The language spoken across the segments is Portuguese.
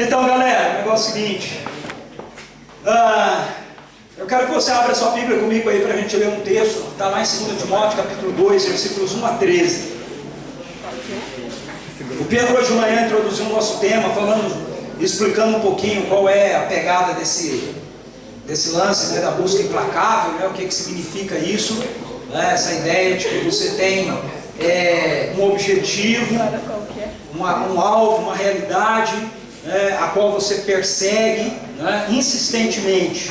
Então, galera, o negócio é o seguinte. Eu quero que você abra sua Bíblia comigo aí para a gente ler um texto. Está lá em 2 Timóteo, capítulo 2, versículos 1 a 13. O Pedro hoje de manhã introduziu o nosso tema, explicando um pouquinho qual é a pegada desse lance, né, da busca implacável, né, o que significa isso, né, essa ideia de que você tem um objetivo, um alvo, uma realidade, né, a qual você persegue, né, insistentemente.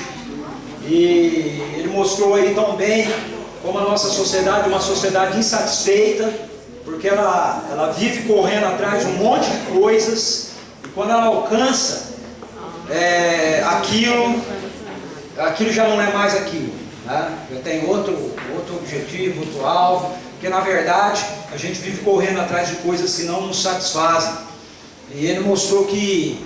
E ele mostrou aí também como a nossa sociedade é uma sociedade insatisfeita, porque ela vive correndo atrás de um monte de coisas, e quando ela alcança aquilo já não é mais aquilo, né? Já tem outro objetivo, outro alvo, porque na verdade a gente vive correndo atrás de coisas que não nos satisfazem. E ele mostrou que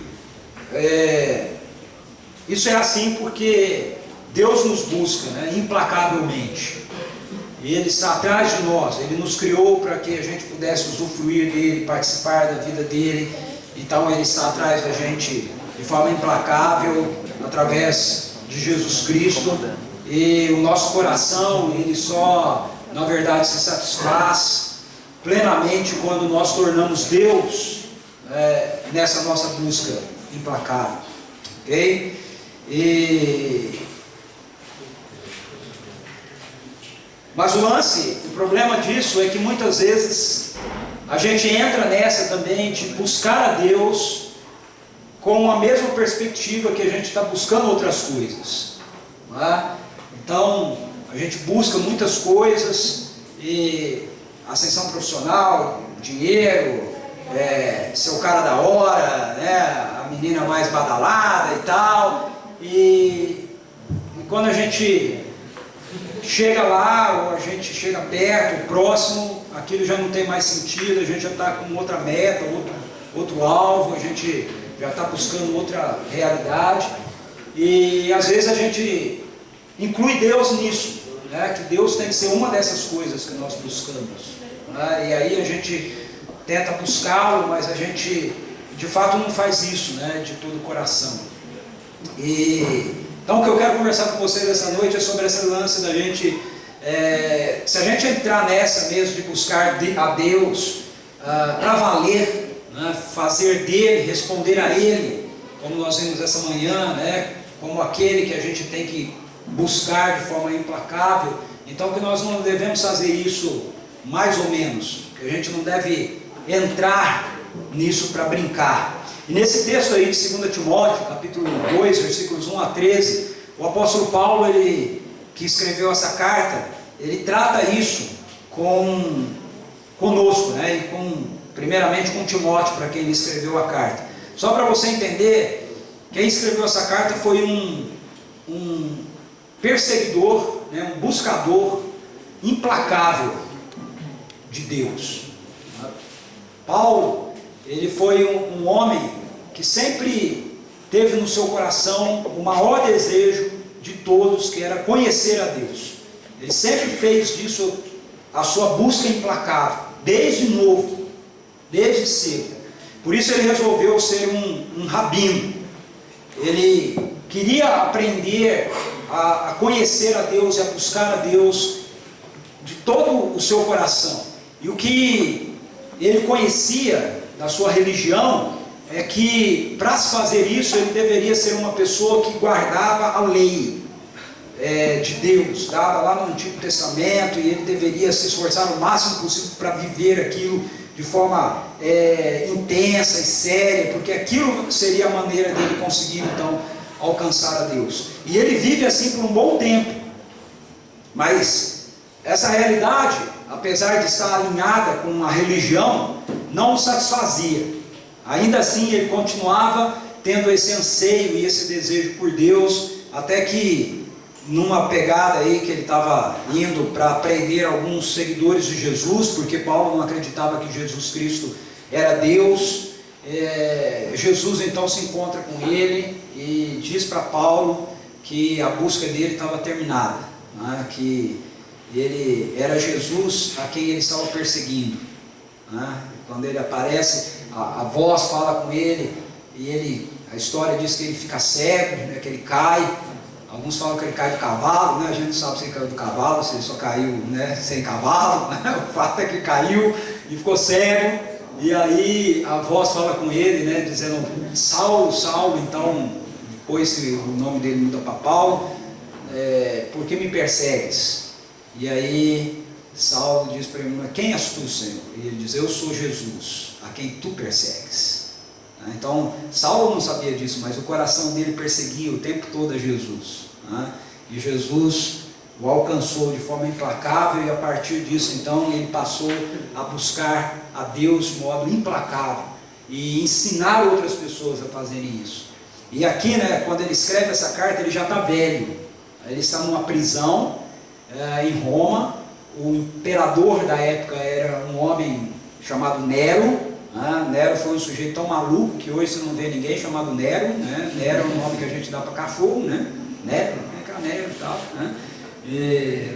isso é assim porque Deus nos busca, né, implacavelmente. E Ele está atrás de nós. Ele nos criou para que a gente pudesse usufruir dEle, participar da vida dEle. Então Ele está atrás da gente de forma implacável, através de Jesus Cristo. E o nosso coração, ele só, na verdade, se satisfaz plenamente quando nós tornamos Deus nessa nossa busca implacável. Ok? Mas o problema disso é que muitas vezes a gente entra nessa também de buscar a Deus com a mesma perspectiva que a gente está buscando outras coisas, não é? Então a gente busca muitas coisas, e ascensão profissional, dinheiro, ser o cara da hora, né? A menina mais badalada e tal, e quando a gente chega lá, ou a gente chega perto, próximo, aquilo já não tem mais sentido, a gente já está com outra meta, outro alvo, a gente já está buscando outra realidade, e às vezes a gente inclui Deus nisso, né? Que Deus tem que ser uma dessas coisas que nós buscamos, né? E aí a gente tenta buscá-lo, mas a gente de fato não faz isso, né, de todo o coração. Então o que eu quero conversar com vocês essa noite é sobre esse lance da gente, se a gente entrar nessa mesmo de buscar a Deus para valer, né, fazer dele, responder a ele, como nós vimos essa manhã, né, como aquele que a gente tem que buscar de forma implacável, então que nós não devemos fazer isso mais ou menos, que a gente não deve entrar nisso para brincar. E nesse texto aí de 2 Timóteo, capítulo 2, versículos 1 a 13, o apóstolo Paulo, ele, que escreveu essa carta, ele trata isso conosco, né? E primeiramente com Timóteo, para quem ele escreveu a carta. Só para você entender, quem escreveu essa carta foi um perseguidor, né? Um buscador implacável de Deus. Paulo, ele foi um homem que sempre teve no seu coração o maior desejo de todos, que era conhecer a Deus. Ele sempre fez disso a sua busca implacável, desde novo, desde cedo. Por isso ele resolveu ser um rabino. Ele queria aprender a conhecer a Deus e a buscar a Deus de todo o seu coração. E o que ele conhecia da sua religião é que para se fazer isso ele deveria ser uma pessoa que guardava a lei de Deus, dada lá no Antigo Testamento, e ele deveria se esforçar o máximo possível para viver aquilo de forma intensa e séria, porque aquilo seria a maneira dele conseguir então alcançar a Deus. E ele vive assim por um bom tempo, mas essa realidade, apesar de estar alinhada com a religião, não o satisfazia. Ainda assim ele continuava tendo esse anseio e esse desejo por Deus, até que numa pegada aí que ele estava indo para prender alguns seguidores de Jesus, porque Paulo não acreditava que Jesus Cristo era Deus, Jesus então se encontra com ele e diz para Paulo que a busca dele estava terminada, né? Que ele era Jesus a quem ele estava perseguindo, né? Quando ele aparece, a voz fala com ele a história diz que ele fica cego, né, que ele cai. Alguns falam que ele cai do cavalo, né? A gente não sabe se ele caiu do cavalo, se ele só caiu, né, sem cavalo, né? O fato é que caiu e ficou cego. E aí a voz fala com ele, né, dizendo: Saulo, Saulo. Então depois o nome dele muda para Paulo. Por que me persegues? E aí Saulo diz para ele: quem és tu, Senhor? E ele diz: eu sou Jesus, a quem tu persegues. Então Saulo não sabia disso, mas o coração dele perseguia o tempo todo a Jesus, né? E Jesus o alcançou de forma implacável, e a partir disso então ele passou a buscar a Deus de modo implacável e ensinar outras pessoas a fazerem isso. E aqui, né, quando ele escreve essa carta, ele já está velho, ele está numa prisão em Roma. O imperador da época era um homem chamado Nero. Nero foi um sujeito tão maluco que hoje você não vê ninguém chamado Nero, né? Nero é um nome que a gente dá para cachorro, né? Nero, Nero e tal, né?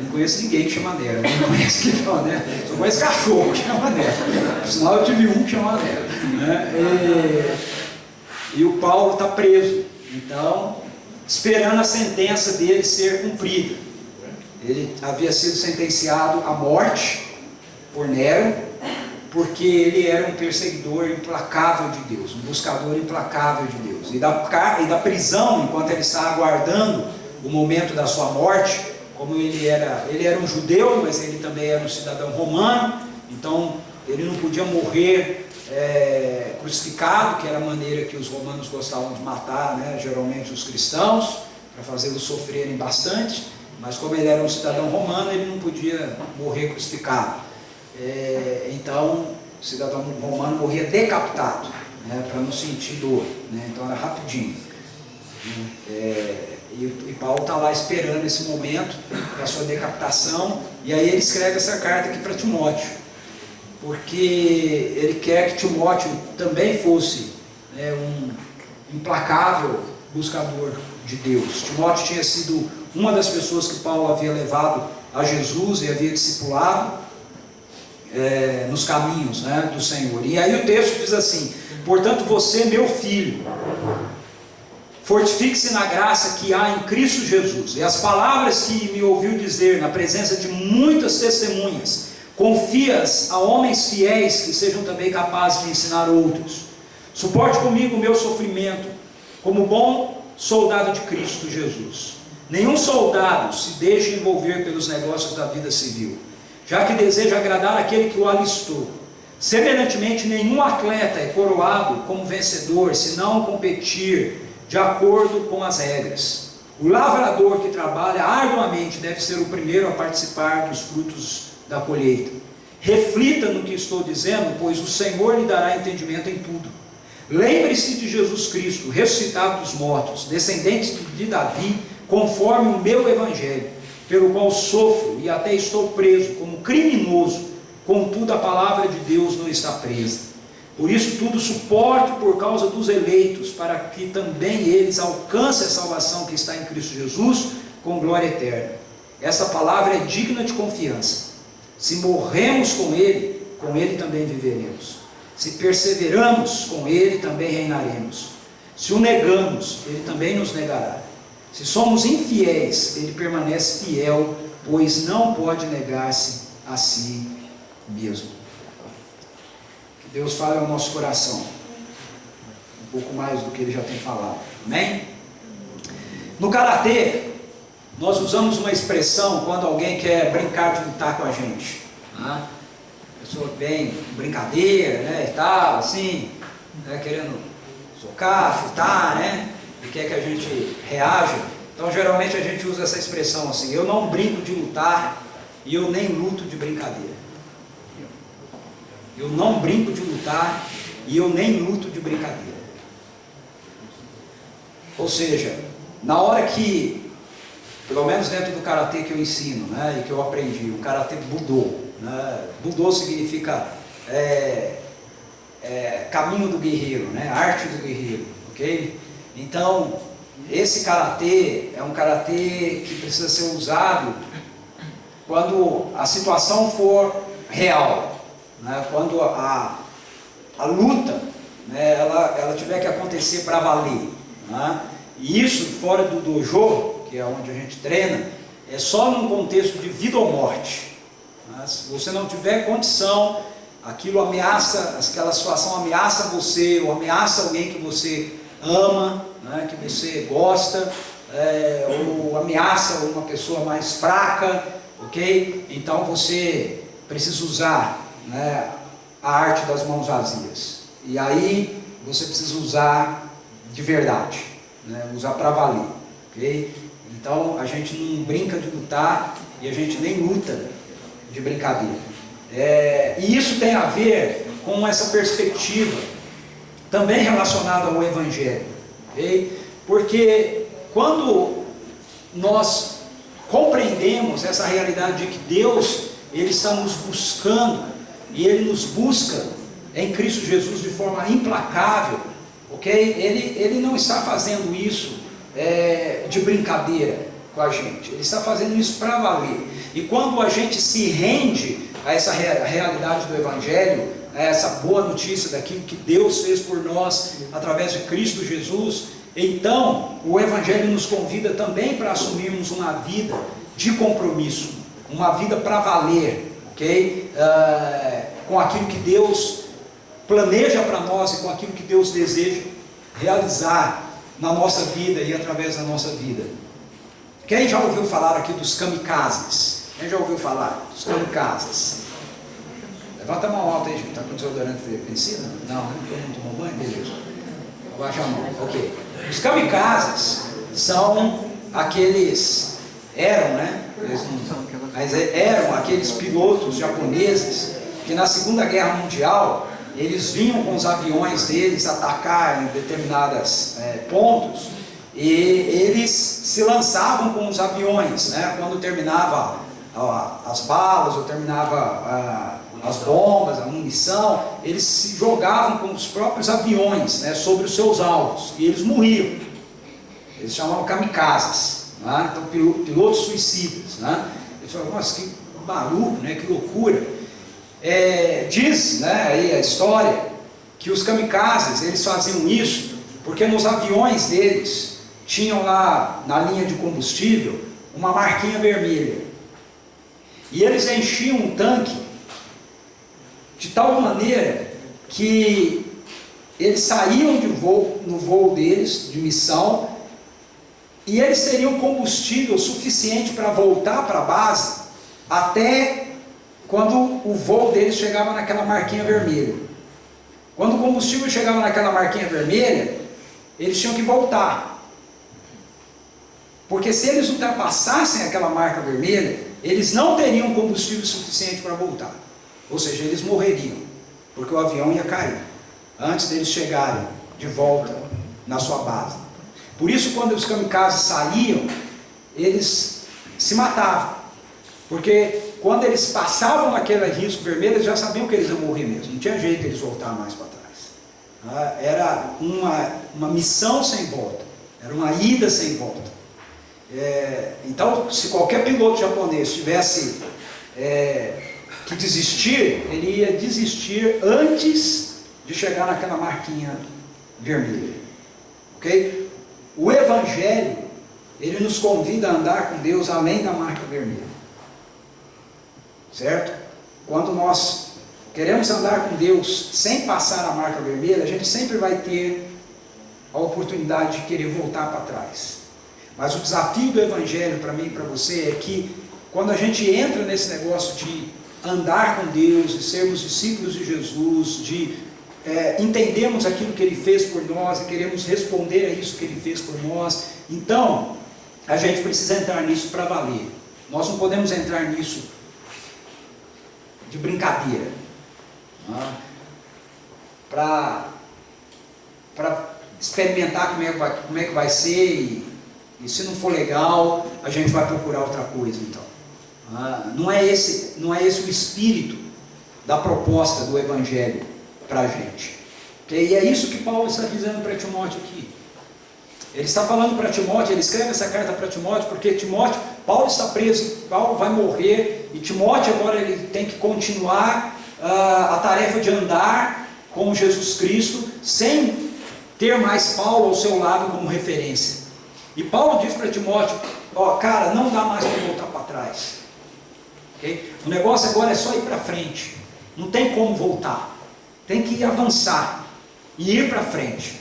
Não conheço ninguém que chama Nero, não conheço que chama Nero, só conheço cachorro que chama Nero. Por sinal, eu tive um que chama Nero, né? E o Paulo está preso, então, esperando a sentença dele ser cumprida. Ele havia sido sentenciado à morte por Nero, porque ele era um perseguidor implacável de Deus, um buscador implacável de Deus. E da prisão, enquanto ele está aguardando o momento da sua morte, como ele era um judeu, mas ele também era um cidadão romano, então ele não podia morrer crucificado, que era a maneira que os romanos gostavam de matar, né, geralmente os cristãos, para fazê-los sofrerem bastante. Mas como ele era um cidadão romano, ele não podia morrer crucificado. Então o cidadão romano morria decapitado, né, para não sentir dor, né? Então era rapidinho. E Paulo está lá esperando esse momento da sua decapitação, e aí ele escreve essa carta aqui para Timóteo, porque ele quer que Timóteo também fosse, né, um implacável buscador de Deus. Timóteo tinha sido uma das pessoas que Paulo havia levado a Jesus e havia discipulado nos caminhos, né, do Senhor. E aí o texto diz assim: portanto você, meu filho, fortifique-se na graça que há em Cristo Jesus, e as palavras que me ouviu dizer na presença de muitas testemunhas, confia-as a homens fiéis que sejam também capazes de ensinar outros. Suporte comigo o meu sofrimento, como bom soldado de Cristo Jesus. Nenhum soldado se deixa envolver pelos negócios da vida civil, já que deseja agradar aquele que o alistou. Semelhantemente, nenhum atleta é coroado como vencedor, se não competir de acordo com as regras. O lavrador que trabalha arduamente deve ser o primeiro a participar dos frutos da colheita. Reflita no que estou dizendo, pois o Senhor lhe dará entendimento em tudo. Lembre-se de Jesus Cristo, ressuscitado dos mortos, descendente de Davi, conforme o meu evangelho, pelo qual sofro e até estou preso como criminoso, contudo a palavra de Deus não está presa. Por isso tudo suporto por causa dos eleitos, para que também eles alcancem a salvação que está em Cristo Jesus, com glória eterna. Essa palavra é digna de confiança. Se morremos com Ele também viveremos. Se perseveramos com Ele, também reinaremos. Se o negamos, Ele também nos negará. Se somos infiéis, Ele permanece fiel, pois não pode negar-se a si mesmo. Que Deus fale ao nosso coração um pouco mais do que Ele já tem falado. Amém? No karatê, nós usamos uma expressão quando alguém quer brincar de lutar com a gente, né? A pessoa vem brincadeira, né, e tal, assim, né, querendo socar, chutar, né, e quer que a gente reaja. Então geralmente a gente usa essa expressão assim: eu não brinco de lutar e eu nem luto de brincadeira. Eu não brinco de lutar e eu nem luto de brincadeira. Ou seja, na hora que, pelo menos dentro do karatê que eu ensino, né, e que eu aprendi, o karatê Budô, né? Budô significa caminho do guerreiro, né? Arte do guerreiro, ok? Então esse karatê é um karatê que precisa ser usado quando a situação for real, né? Quando a luta né, ela tiver que acontecer para valer, né? E isso fora do dojo, que é onde a gente treina, é só num contexto de vida ou morte, né? Se você não tiver condição, aquilo ameaça, aquela situação ameaça você, ou ameaça alguém que você ama, né, que você gosta, ou ameaça uma pessoa mais fraca, ok? Então você precisa usar, né, a arte das mãos vazias. E aí você precisa usar de verdade, né, usar para valer, ok? Então a gente não brinca de lutar e a gente nem luta de brincadeira. E isso tem a ver com essa perspectiva também relacionada ao Evangelho, ok? Porque quando nós compreendemos essa realidade de que Deus, Ele está nos buscando, e Ele nos busca em Cristo Jesus de forma implacável, ok? Ele não está fazendo isso de brincadeira com a gente, Ele está fazendo isso para valer. E quando a gente se rende a essa realidade do Evangelho, a essa boa notícia daquilo que Deus fez por nós através de Cristo Jesus, então o Evangelho nos convida também para assumirmos uma vida de compromisso, uma vida para valer, ok? Com aquilo que Deus planeja para nós e com aquilo que Deus deseja realizar na nossa vida e através da nossa vida. Quem já ouviu falar aqui dos kamikazes? Quem já ouviu falar dos kamikazes? Levanta a mão alta aí, gente. Está com desodorante vencido? Não, não tomou banho? Beleza. Abaixa a mão. Ok. Os kamikazes são aqueles, eram aqueles pilotos japoneses que na Segunda Guerra Mundial eles vinham com os aviões deles atacar em determinados pontos, e eles se lançavam com os aviões, né? Quando terminava as balas, ou terminava as bombas, a munição, eles se jogavam com os próprios aviões, né, sobre os seus alvos, e eles morriam. Eles chamavam kamikazes, né? Então pilotos suicidas, né? Eles falavam, nossa, que maluco, né? Que loucura. Diz, né, aí a história que os kamikazes, eles faziam isso porque nos aviões deles tinham lá na linha de combustível uma marquinha vermelha, e eles enchiam um tanque de tal maneira que eles saíam no voo deles, de missão, e eles teriam combustível suficiente para voltar para a base até quando o voo deles chegava naquela marquinha vermelha. Quando o combustível chegava naquela marquinha vermelha, eles tinham que voltar, porque se eles ultrapassassem aquela marca vermelha, eles não teriam combustível suficiente para voltar, ou seja, eles morreriam, porque o avião ia cair antes deles chegarem de volta na sua base. Por isso, quando os kamikazes saíam, eles se matavam, porque quando eles passavam naquele risco vermelho, eles já sabiam que eles iam morrer mesmo, não tinha jeito de eles voltar mais para trás. Era uma missão sem volta, era uma ida sem volta. Então, se qualquer piloto japonês tivesse que desistir, ele ia desistir antes de chegar naquela marquinha vermelha, ok? O Evangelho, ele nos convida a andar com Deus além da marca vermelha, certo? Quando nós queremos andar com Deus sem passar a marca vermelha, a gente sempre vai ter a oportunidade de querer voltar para trás. Mas o desafio do Evangelho para mim e para você é que quando a gente entra nesse negócio de andar com Deus, de sermos discípulos de Jesus, de entendermos aquilo que Ele fez por nós e queremos responder a isso que Ele fez por nós, então a gente precisa entrar nisso para valer. Nós não podemos entrar nisso de brincadeira, para experimentar como é que vai ser, e se não for legal, a gente vai procurar outra coisa. Então, não é esse o espírito da proposta do Evangelho para a gente. E é isso que Paulo está dizendo para Timóteo aqui. Ele está falando para Timóteo, ele escreve essa carta para Timóteo, porque Paulo está preso, Paulo vai morrer, e Timóteo agora ele tem que continuar a tarefa de andar com Jesus Cristo, sem ter mais Paulo ao seu lado como referência. E Paulo diz para Timóteo, cara, não dá mais para voltar para trás. Okay? O negócio agora é só ir para frente. Não tem como voltar. Tem que avançar e ir para frente.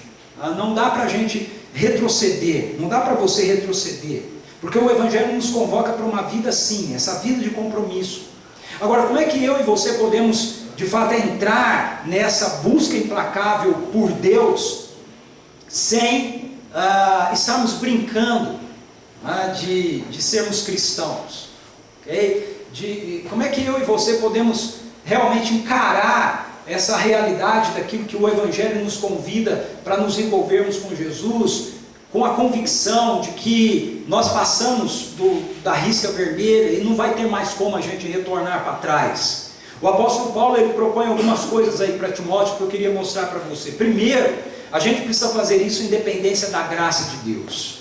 Não dá para a gente retroceder. Não dá para você retroceder. Porque o Evangelho nos convoca para uma vida assim, essa vida de compromisso. Agora, como é que eu e você podemos, de fato, entrar nessa busca implacável por Deus, sem estarmos brincando de sermos cristãos? Okay? Como é que eu e você podemos realmente encarar essa realidade daquilo que o Evangelho nos convida para nos envolvermos com Jesus, com a convicção de que nós passamos da risca vermelha e não vai ter mais como a gente retornar para trás? O apóstolo Paulo, ele propõe algumas coisas aí para Timóteo que eu queria mostrar para você. Primeiro, a gente precisa fazer isso em dependência da graça de Deus.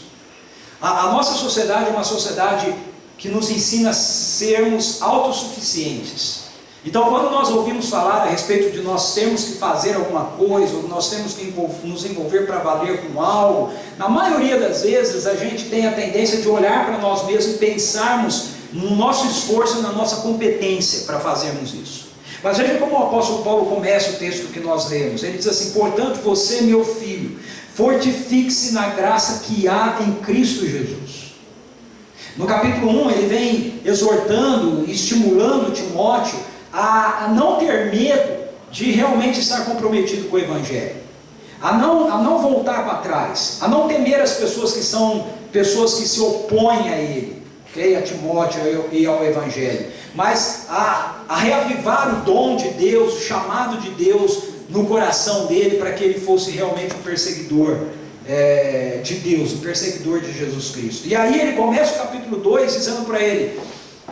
A nossa sociedade é uma sociedade que nos ensina a sermos autossuficientes. Então, quando nós ouvimos falar a respeito de nós temos que fazer alguma coisa, ou nós temos que nos envolver para valer com algo, na maioria das vezes a gente tem a tendência de olhar para nós mesmos e pensarmos no nosso esforço e na nossa competência para fazermos isso. Mas veja como o apóstolo Paulo começa o texto que nós lemos. Ele diz assim: portanto, você, meu filho, fortifique-se na graça que há em Cristo Jesus. No capítulo 1, ele vem exortando e estimulando Timóteo a não ter medo de realmente estar comprometido com o Evangelho, a não voltar para trás, a não temer as pessoas que são pessoas que se opõem a ele, okay? A Timóteo e ao Evangelho, mas a reavivar o dom de Deus, o chamado de Deus no coração dele, para que ele fosse realmente um perseguidor de Deus, um perseguidor de Jesus Cristo. E aí ele começa o capítulo 2 dizendo para ele: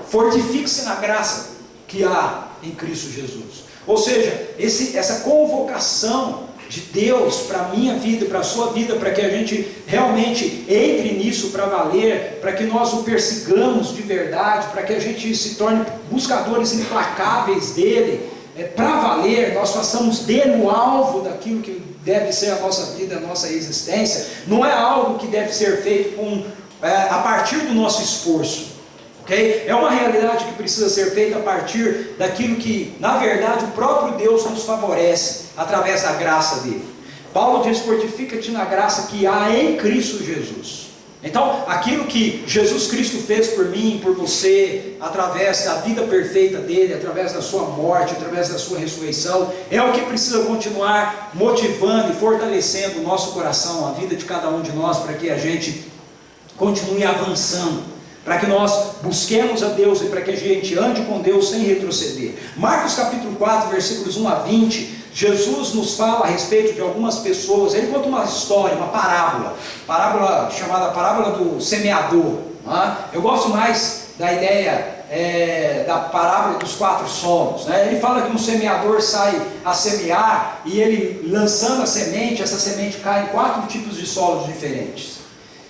fortifique-se na graça que há em Cristo Jesus. Ou seja, essa convocação de Deus para a minha vida, para a sua vida, para que a gente realmente entre nisso para valer, para que nós o persigamos de verdade, para que a gente se torne buscadores implacáveis dele, para valer, nós façamos dele o alvo daquilo que deve ser a nossa vida, a nossa existência. Não é algo que deve ser feito a partir do nosso esforço. Okay? É uma realidade que precisa ser feita a partir daquilo que, na verdade, o próprio Deus nos favorece, através da graça dele. Paulo diz: fortifica-te na graça que há em Cristo Jesus. Então, aquilo que Jesus Cristo fez por mim, por você, através da vida perfeita dele, através da sua morte, através da sua ressurreição, é o que precisa continuar motivando e fortalecendo o nosso coração, a vida de cada um de nós, para que a gente continue avançando, para que nós busquemos a Deus e para que a gente ande com Deus sem retroceder. Marcos capítulo 4, versículos 1 a 20, Jesus nos fala a respeito de algumas pessoas. Ele conta uma história, uma parábola chamada parábola do semeador. Eu gosto mais da ideia da parábola dos 4 solos. Ele fala que um semeador sai a semear e ele, lançando a semente, essa semente cai em 4 tipos de solos diferentes.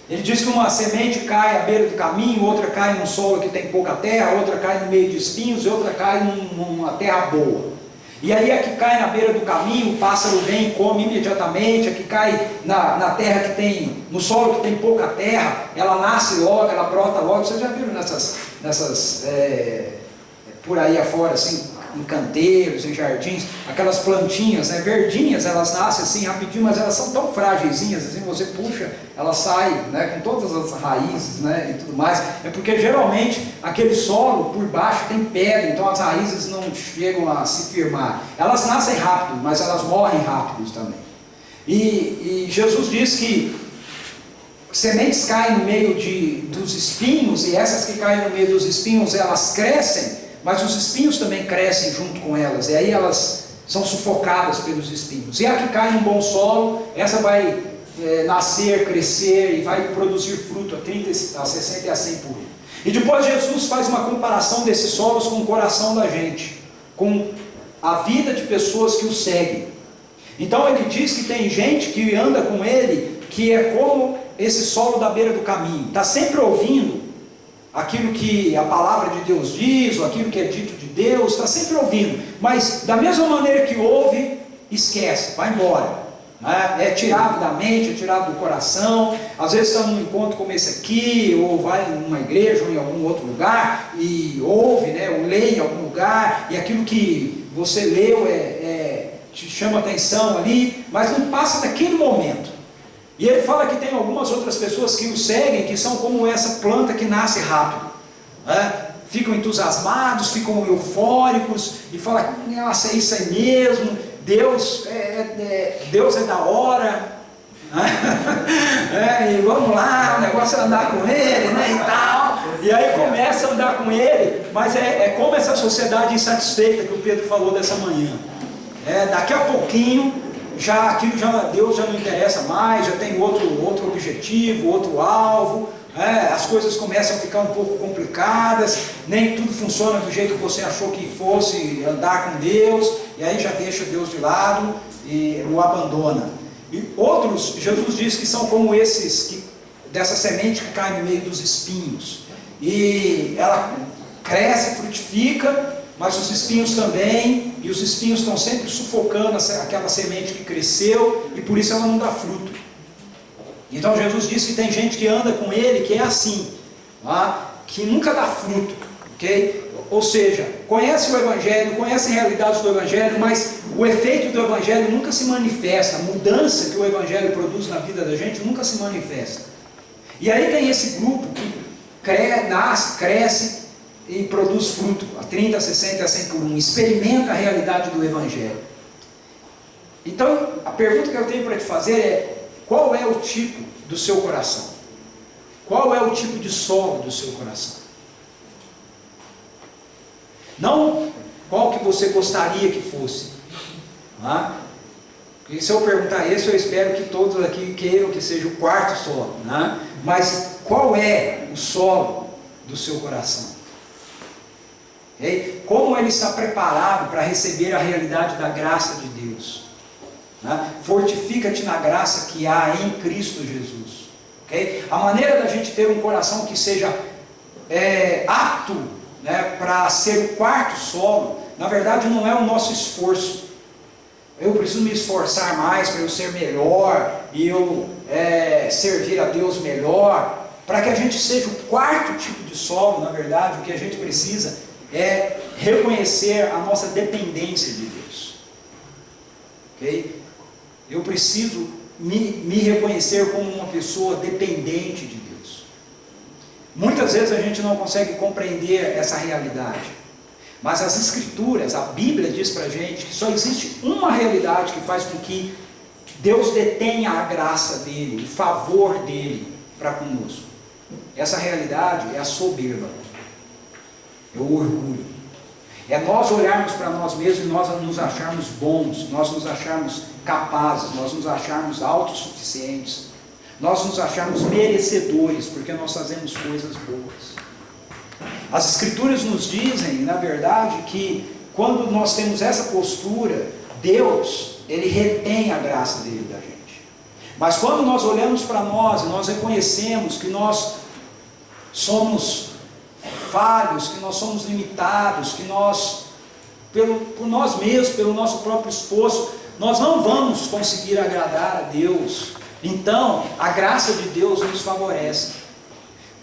Ele diz que uma semente cai à beira do caminho, outra cai num solo que tem pouca terra, outra cai no meio de espinhos e outra cai numa terra boa. E aí a que cai na beira do caminho, o pássaro vem e come imediatamente. A que cai na terra que tem, no solo que tem pouca terra, ela nasce logo, ela brota logo. Vocês já viram nessas por aí afora, assim, em canteiros, em jardins, aquelas plantinhas, verdinhas, elas nascem assim rapidinho, mas elas são tão frágilzinhas, assim, você puxa, ela sai, com todas as raízes, e tudo mais. É porque geralmente aquele solo por baixo tem pedra, então as raízes não chegam a se firmar. Elas nascem rápido, mas elas morrem rápido também. E Jesus diz que sementes caem no meio dos espinhos, e essas que caem no meio dos espinhos, elas crescem, mas os espinhos também crescem junto com elas, e aí elas são sufocadas pelos espinhos. E a que cai num bom solo, essa vai nascer, crescer e vai produzir fruto a 30, a 60 e a 100 por ano. E depois Jesus faz uma comparação desses solos com o coração da gente, com a vida de pessoas que o seguem. Então ele diz que tem gente que anda com ele, que é como esse solo da beira do caminho, está sempre ouvindo aquilo que a palavra de Deus diz, ou aquilo que é dito de Deus, está sempre ouvindo, mas da mesma maneira que ouve, esquece, vai embora. É tirado da mente, é tirado do coração. Às vezes está num encontro como esse aqui, ou vai em uma igreja ou em algum outro lugar e ouve, ou lê em algum lugar, e aquilo que você leu te chama atenção ali, mas não passa naquele momento. E ele fala que tem algumas outras pessoas que o seguem, que são como essa planta que nasce rápido, ficam entusiasmados, ficam eufóricos e falam: nossa, é isso aí mesmo, Deus é da hora, e vamos lá, o negócio é andar com ele, e tal. E aí começa a andar com ele, mas é como essa sociedade insatisfeita que o Pedro falou dessa manhã. Daqui a pouquinho, Deus já não interessa mais, já tem outro objetivo, outro alvo. As coisas começam a ficar um pouco complicadas, nem tudo funciona do jeito que você achou que fosse andar com Deus, e aí já deixa Deus de lado e o abandona. E outros, Jesus diz que são como esses, dessa semente que cai no meio dos espinhos, e ela cresce, frutifica, mas os espinhos também, e os espinhos estão sempre sufocando aquela semente que cresceu, e por isso ela não dá fruto. Então Jesus diz que tem gente que anda com ele que é assim, que nunca dá fruto, ok? Ou seja, conhece o Evangelho, conhece a realidade do Evangelho, mas o efeito do Evangelho nunca se manifesta, a mudança que o Evangelho produz na vida da gente nunca se manifesta. E aí tem esse grupo que nasce, cresce e produz fruto, a 30, 60, 100 por 1, experimenta a realidade do Evangelho. Então, a pergunta que eu tenho para te fazer é: qual é o tipo do seu coração? Qual é o tipo de solo do seu coração? Não qual que você gostaria que fosse. E se eu perguntar isso, eu espero que todos aqui queiram que seja o quarto solo. Mas qual é o solo do seu coração? Okay? Como ele está preparado para receber a realidade da graça de Deus? Fortifica-te na graça que há em Cristo Jesus. Okay? A maneira da gente ter um coração que seja apto para ser o quarto solo, na verdade não é o nosso esforço. Eu preciso me esforçar mais para eu ser melhor, e eu servir a Deus melhor. Para que a gente seja o quarto tipo de solo, na verdade, o que a gente precisa é reconhecer a nossa dependência de Deus. Ok? Eu preciso me reconhecer como uma pessoa dependente de Deus. Muitas vezes a gente não consegue compreender essa realidade, mas as Escrituras, a Bíblia diz para a gente que só existe uma realidade que faz com que Deus detenha a graça dele, o favor dele para conosco. Essa realidade é a soberba, é o orgulho. É nós olharmos para nós mesmos e nós nos acharmos bons, nós nos acharmos capazes, nós nos acharmos autossuficientes, nós nos acharmos merecedores, porque nós fazemos coisas boas. As Escrituras nos dizem, na verdade, que quando nós temos essa postura, Deus, Ele retém a graça dele da gente. Mas quando nós olhamos para nós e nós reconhecemos que nós somos falhos, que nós somos limitados, que nós, por nós mesmos, pelo nosso próprio esforço, nós não vamos conseguir agradar a Deus. Então, a graça de Deus nos favorece.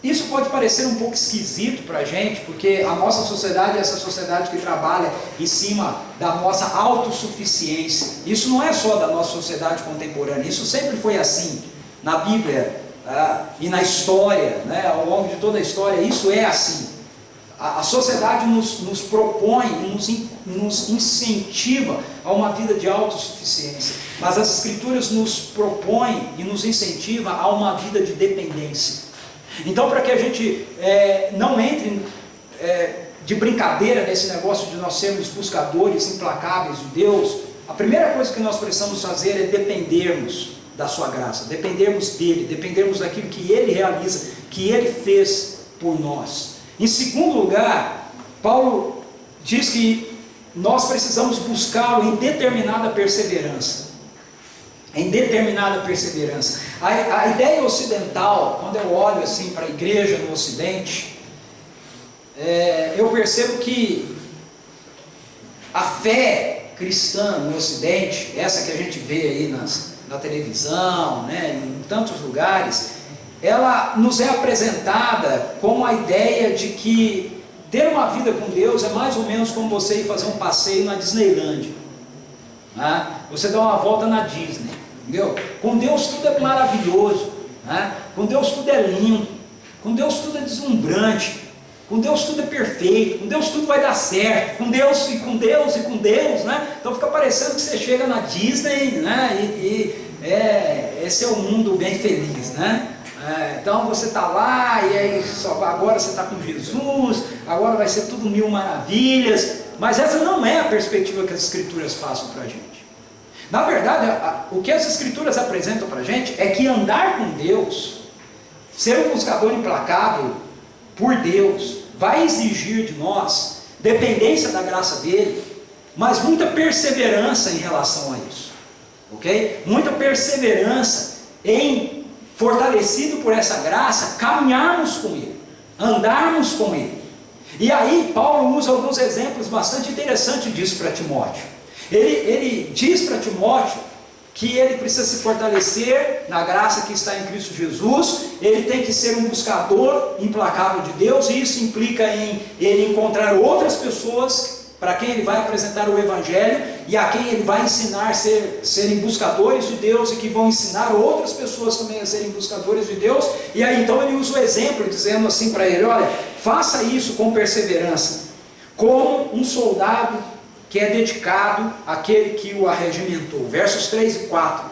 Isso pode parecer um pouco esquisito para a gente, porque a nossa sociedade é essa sociedade que trabalha em cima da nossa autossuficiência. Isso não é só da nossa sociedade contemporânea, isso sempre foi assim. Na Bíblia e na história, ao longo de toda a história, isso é assim. A sociedade nos propõe, nos incentiva a uma vida de autossuficiência, mas as Escrituras nos propõem e nos incentiva a uma vida de dependência. Então, para que a gente não entre de brincadeira nesse negócio de nós sermos buscadores implacáveis de Deus, a primeira coisa que nós precisamos fazer é dependermos da sua graça, dependermos dele, dependermos daquilo que ele realiza, que ele fez por nós. Em segundo lugar, Paulo diz que nós precisamos buscá-lo em determinada perseverança. Em determinada perseverança. A ideia ocidental, quando eu olho assim para a igreja no Ocidente, eu percebo que a fé cristã no Ocidente, essa que a gente vê aí na televisão, né, em tantos lugares, ela nos é apresentada com a ideia de que ter uma vida com Deus é mais ou menos como você ir fazer um passeio na Disneylandia, né? Você dá uma volta na Disney, entendeu? Com Deus tudo é maravilhoso, né? Com Deus tudo é lindo, com Deus tudo é deslumbrante, com Deus tudo é perfeito, com Deus tudo vai dar certo, com Deus e com Deus e com Deus, né? Então fica parecendo que você chega na Disney, né? Esse é o mundo bem feliz, né? Então você está lá e aí agora você está com Jesus, agora vai ser tudo mil maravilhas, mas essa não é a perspectiva que as Escrituras passam para a gente. Na verdade, o que as Escrituras apresentam para a gente é que andar com Deus, ser um buscador implacável por Deus, vai exigir de nós dependência da graça dele, mas muita perseverança em relação a isso, ok? Muita perseverança em, fortalecido por essa graça, caminharmos com ele, andarmos com ele. E aí Paulo usa alguns exemplos bastante interessantes disso para Timóteo. Ele diz para Timóteo que ele precisa se fortalecer na graça que está em Cristo Jesus, ele tem que ser um buscador implacável de Deus, e isso implica em ele encontrar outras pessoas para quem ele vai apresentar o Evangelho, e a quem ele vai ensinar a serem buscadores de Deus, e que vão ensinar outras pessoas também a serem buscadores de Deus. E aí então ele usa o exemplo, dizendo assim para ele: olha, faça isso com perseverança, como um soldado que é dedicado àquele que o arregimentou. Versos 3 e 4,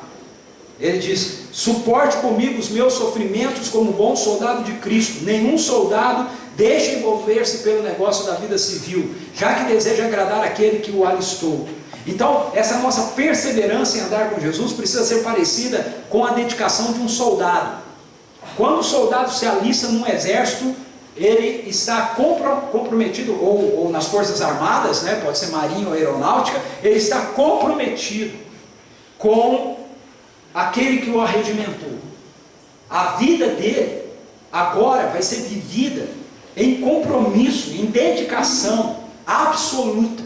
ele diz: suporte comigo os meus sofrimentos como bom soldado de Cristo. Nenhum soldado deixa envolver-se pelo negócio da vida civil, já que deseja agradar aquele que o alistou. Então, essa nossa perseverança em andar com Jesus precisa ser parecida com a dedicação de um soldado. Quando o soldado se alista num exército, ele está comprometido, ou nas forças armadas, né, pode ser marinha ou aeronáutica, ele está comprometido com aquele que o arregimentou. A vida dele agora vai ser vivida em compromisso, em dedicação absoluta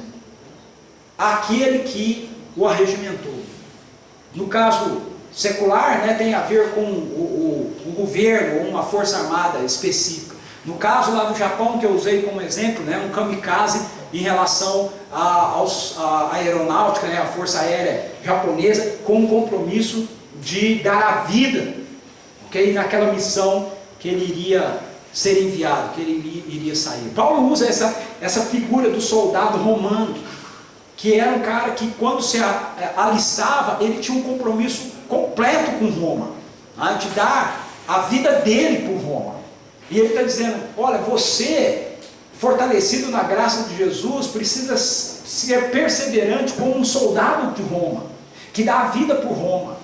àquele que o arregimentou. No caso secular, né, tem a ver com o governo ou uma força armada específica. No caso lá do Japão, que eu usei como exemplo, né, um kamikaze em relação à aeronáutica, né, a força aérea japonesa, com um compromisso de dar a vida, okay, naquela missão que ele iria ser enviado, que ele iria sair. Paulo usa essa figura do soldado romano, que era um cara que quando se alistava, ele tinha um compromisso completo com Roma, né, de dar a vida dele por Roma. E ele está dizendo: olha, você, fortalecido na graça de Jesus, precisa ser perseverante como um soldado de Roma, que dá a vida por Roma.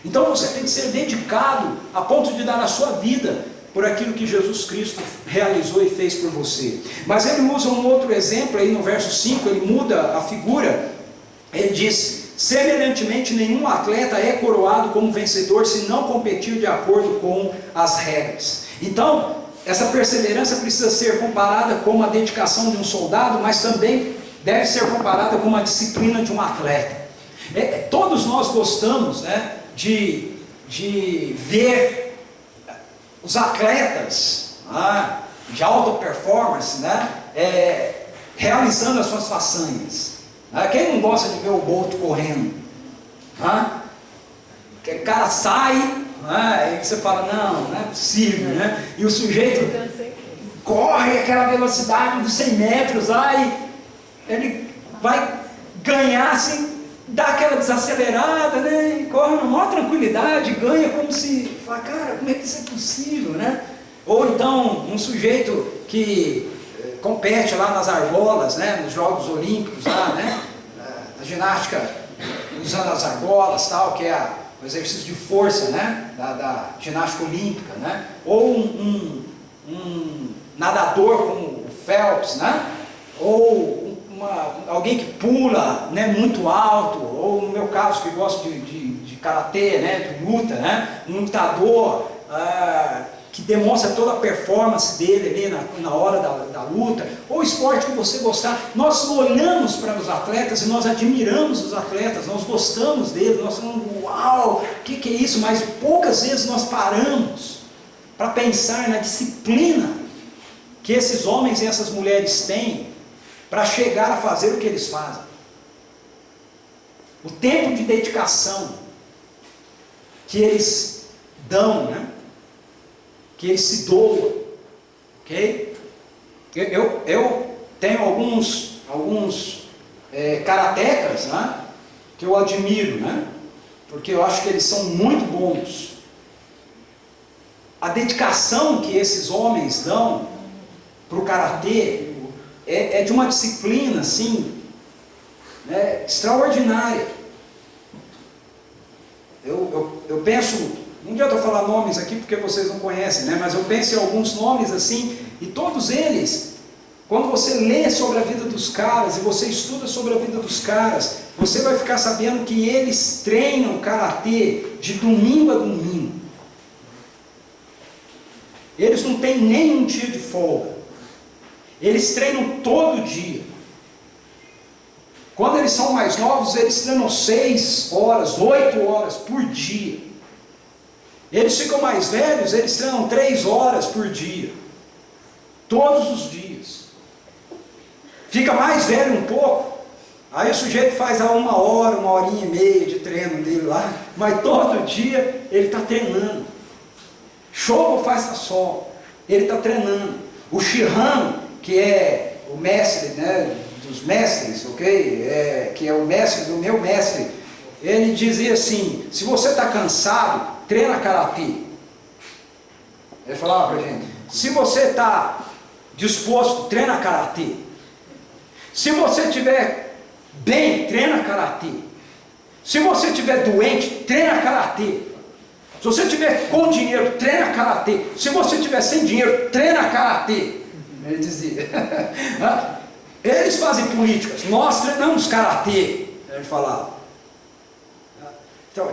Então você tem que ser dedicado a ponto de dar a sua vida por aquilo que Jesus Cristo realizou e fez por você. Mas ele usa um outro exemplo aí no verso 5, ele muda a figura. Ele diz: semelhantemente, nenhum atleta é coroado como vencedor se não competir de acordo com as regras. Então, essa perseverança precisa ser comparada com a dedicação de um soldado, mas também deve ser comparada com a disciplina de um atleta. Todos nós gostamos, né, de ver os atletas de alta performance, né, realizando as suas façanhas. Quem não gosta de ver o Bolt correndo? O cara sai, e você fala: não é possível, né? E o sujeito corre aquela velocidade dos 100 metros lá, e ele vai ganhar assim, dá aquela desacelerada, né? E corre na maior tranquilidade, ganha como se, fala: cara, como é que isso é possível, né? Ou então um sujeito que compete lá nas argolas, né, nos Jogos Olímpicos lá, né, a ginástica usando as argolas, tal, que é o exercício de força, né, da ginástica olímpica, né, ou um nadador como o Phelps, né, ou alguém que pula, né, muito alto, ou no meu caso que gosto de karatê, né, de luta, né, um lutador que demonstra toda a performance dele ali na hora da luta, ou esporte que você gostar, nós olhamos para os atletas e nós admiramos os atletas, nós gostamos deles, nós falamos, uau, o que é isso? Mas poucas vezes nós paramos para pensar na disciplina que esses homens e essas mulheres têm para chegar a fazer o que eles fazem. O tempo de dedicação que eles dão, né? Que eles se doam, ok? Eu tenho alguns karatecas, né? Que eu admiro, né? Porque eu acho que eles são muito bons. A dedicação que esses homens dão para o karatê é de uma disciplina assim, né, extraordinária. Eu penso, não adianta eu falar nomes aqui porque vocês não conhecem, né, mas eu penso em alguns nomes assim, e todos eles, quando você lê sobre a vida dos caras e você estuda sobre a vida dos caras, você vai ficar sabendo que eles treinam karatê de domingo a domingo. Eles não têm nenhum dia de folga. Eles treinam todo dia. Quando eles são mais novos, eles treinam 6 horas, 8 horas por dia. Eles ficam mais velhos, eles treinam 3 horas por dia. Todos os dias. Fica mais velho um pouco, aí o sujeito faz a 1 hora, 1h30 de treino dele lá, mas todo dia ele está treinando. Chova ou faça sol, ele está treinando. O Shihan, que é o mestre, né, dos mestres, ok? Que é o mestre do meu mestre, ele dizia assim: se você está cansado, treina karatê. Ele falava para a gente: se você está disposto, treina karatê. Se você estiver bem, treina karatê. Se você estiver doente, treina karatê. Se você estiver com dinheiro, treina karatê. Se você estiver sem dinheiro, treina karatê. Ele dizia. Eles fazem políticas, nós treinamos karatê. Ele falava. Então,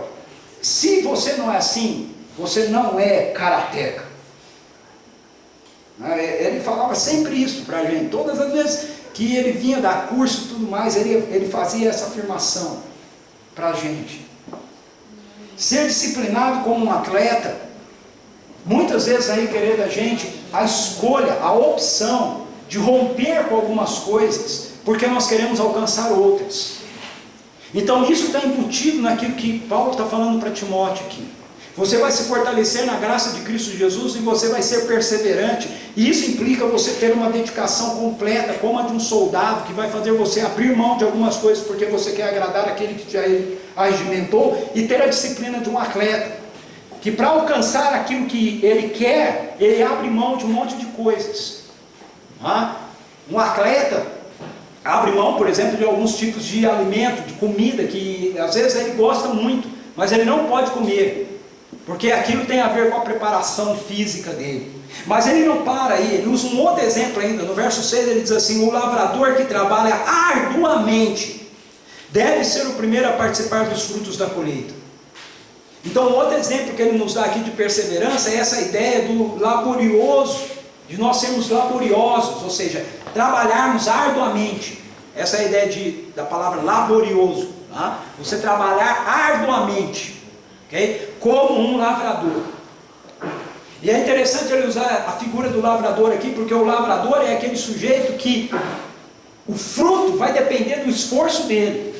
se você não é assim, você não é karateca. Ele falava sempre isso para a gente. Todas as vezes que ele vinha dar curso e tudo mais, ele fazia essa afirmação para a gente. Ser disciplinado como um atleta, muitas vezes aí querer da gente a escolha, a opção de romper com algumas coisas, porque nós queremos alcançar outras. Então isso está embutido naquilo que Paulo está falando para Timóteo aqui. Você vai se fortalecer na graça de Cristo Jesus e você vai ser perseverante. E isso implica você ter uma dedicação completa, como a de um soldado, que vai fazer você abrir mão de algumas coisas porque você quer agradar aquele que já arregimentou, e ter a disciplina de um atleta, que para alcançar aquilo que ele quer, ele abre mão de um monte de coisas. Um atleta abre mão, por exemplo, de alguns tipos de alimento, de comida, que às vezes ele gosta muito, mas ele não pode comer, porque aquilo tem a ver com a preparação física dele. Mas ele não para aí, ele usa um outro exemplo ainda. No verso 6 ele diz assim: o lavrador que trabalha arduamente deve ser o primeiro a participar dos frutos da colheita. Então, outro exemplo que ele nos dá aqui de perseverança é essa ideia do laborioso, de nós sermos laboriosos, ou seja, trabalharmos arduamente. Essa é a ideia da palavra laborioso, tá? Você trabalhar arduamente, okay? Como um lavrador. E é interessante ele usar a figura do lavrador aqui, porque o lavrador é aquele sujeito que o fruto vai depender do esforço dele.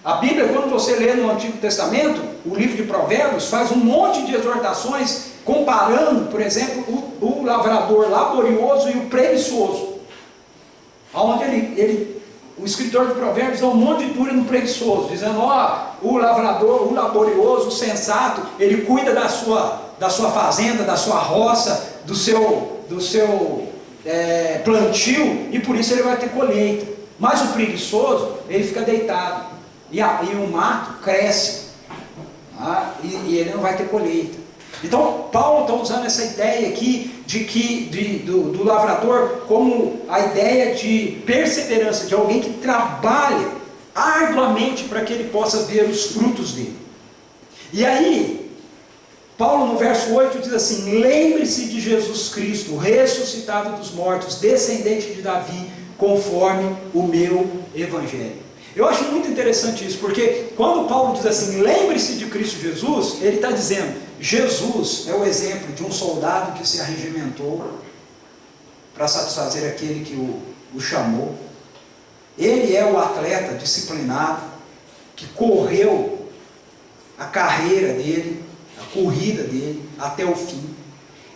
A Bíblia, quando você lê no Antigo Testamento, o livro de Provérbios, faz um monte de exortações comparando, por exemplo, o lavrador laborioso e o preguiçoso. Onde o escritor de Provérbios dá um monte de dura no preguiçoso, dizendo: o lavrador, o laborioso, o sensato, ele cuida da sua fazenda, da sua roça, do seu plantio, e por isso ele vai ter colheita. Mas o preguiçoso, ele fica deitado, e o mato cresce, e ele não vai ter colheita. Então Paulo está usando essa ideia aqui do lavrador como a ideia de perseverança, de alguém que trabalha arduamente para que ele possa ver os frutos dele. E aí Paulo no verso 8 diz assim: lembre-se de Jesus Cristo, ressuscitado dos mortos, descendente de Davi, conforme o meu evangelho. Eu acho muito interessante isso, porque quando Paulo diz assim, lembre-se de Cristo Jesus, ele está dizendo, Jesus é o exemplo de um soldado que se arregimentou para satisfazer aquele que o chamou. Ele é o atleta disciplinado, que correu a carreira dele, a corrida dele, até o fim.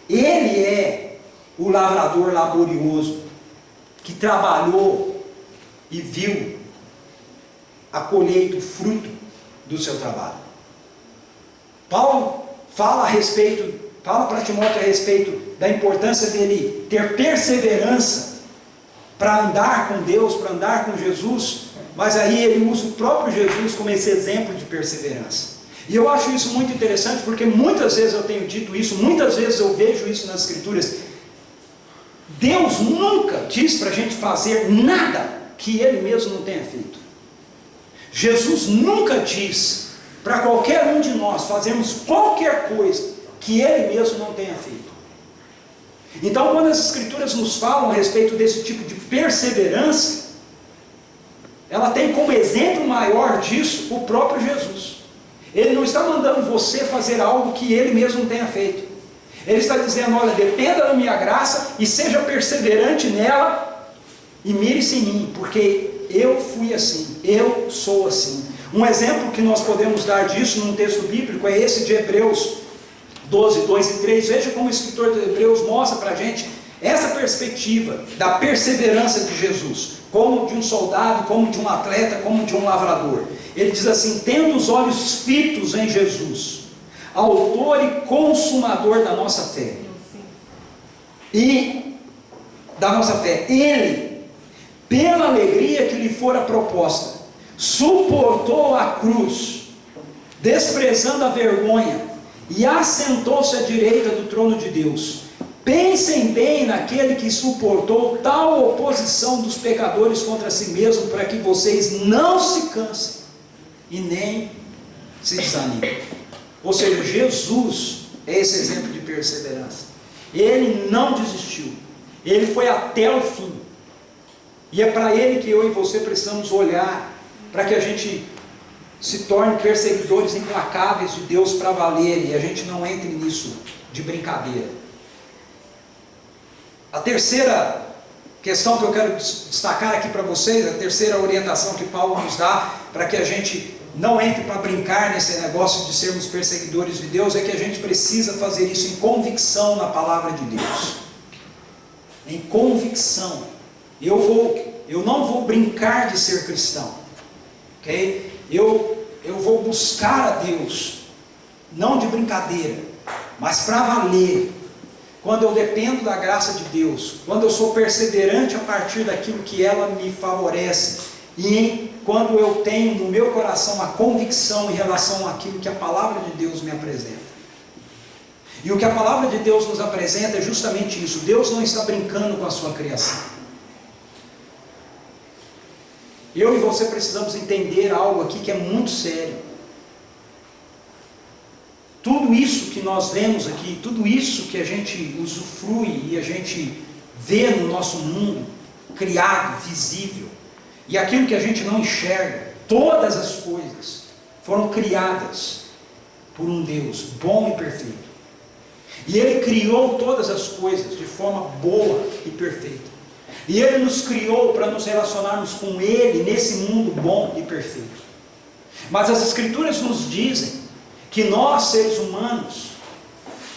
Ele é o lavrador laborioso, que trabalhou e viu a colheita, o fruto do seu trabalho. Paulo fala para Timóteo a respeito da importância dele ter perseverança para andar com Deus, para andar com Jesus, mas aí ele usa o próprio Jesus como esse exemplo de perseverança. E eu acho isso muito interessante, porque muitas vezes eu tenho dito isso, muitas vezes eu vejo isso nas Escrituras. Deus nunca diz para a gente fazer nada que Ele mesmo não tenha feito. Jesus nunca diz para qualquer um de nós fazermos qualquer coisa que Ele mesmo não tenha feito. Então, quando as Escrituras nos falam a respeito desse tipo de perseverança, ela tem como exemplo maior disso o próprio Jesus. Ele não está mandando você fazer algo que Ele mesmo não tenha feito. Ele está dizendo, olha, dependa da minha graça e seja perseverante nela e mire-se em mim, porque eu fui assim, eu sou assim. Um exemplo que nós podemos dar disso num texto bíblico é esse de Hebreus 12, 2 e 3. Veja como o escritor de Hebreus mostra para a gente essa perspectiva da perseverança de Jesus, como de um soldado, como de um atleta, como de um lavrador. Ele diz assim, tendo os olhos fitos em Jesus, autor e consumador da nossa fé, ele, pela alegria que lhe fora proposta, suportou a cruz, desprezando a vergonha, e assentou-se à direita do trono de Deus. Pensem bem naquele que suportou tal oposição dos pecadores contra si mesmo, para que vocês não se cansem e nem se desanimem. Ou seja, Jesus é esse exemplo de perseverança. Ele não desistiu, ele foi até o fim. E é para ele que eu e você precisamos olhar, para que a gente se torne perseguidores implacáveis de Deus para valer, e a gente não entre nisso de brincadeira. A terceira questão que eu quero destacar aqui para vocês, a terceira orientação que Paulo nos dá, para que a gente não entre para brincar nesse negócio de sermos perseguidores de Deus, é que a gente precisa fazer isso em convicção na palavra de Deus. Em convicção. Eu não vou brincar de ser cristão, ok? Eu vou buscar a Deus, não de brincadeira, mas para valer. Quando eu dependo da graça de Deus, quando eu sou perseverante a partir daquilo que ela me favorece, e quando eu tenho no meu coração a convicção em relação àquilo que a palavra de Deus me apresenta. E o que a palavra de Deus nos apresenta é justamente isso. Deus não está brincando com a sua criação. Eu e você precisamos entender algo aqui que é muito sério. Tudo isso que nós vemos aqui, tudo isso que a gente usufrui e a gente vê no nosso mundo, criado, visível, e aquilo que a gente não enxerga, todas as coisas foram criadas por um Deus bom e perfeito. E Ele criou todas as coisas de forma boa e perfeita. E Ele nos criou para nos relacionarmos com Ele nesse mundo bom e perfeito. Mas as Escrituras nos dizem que nós, seres humanos,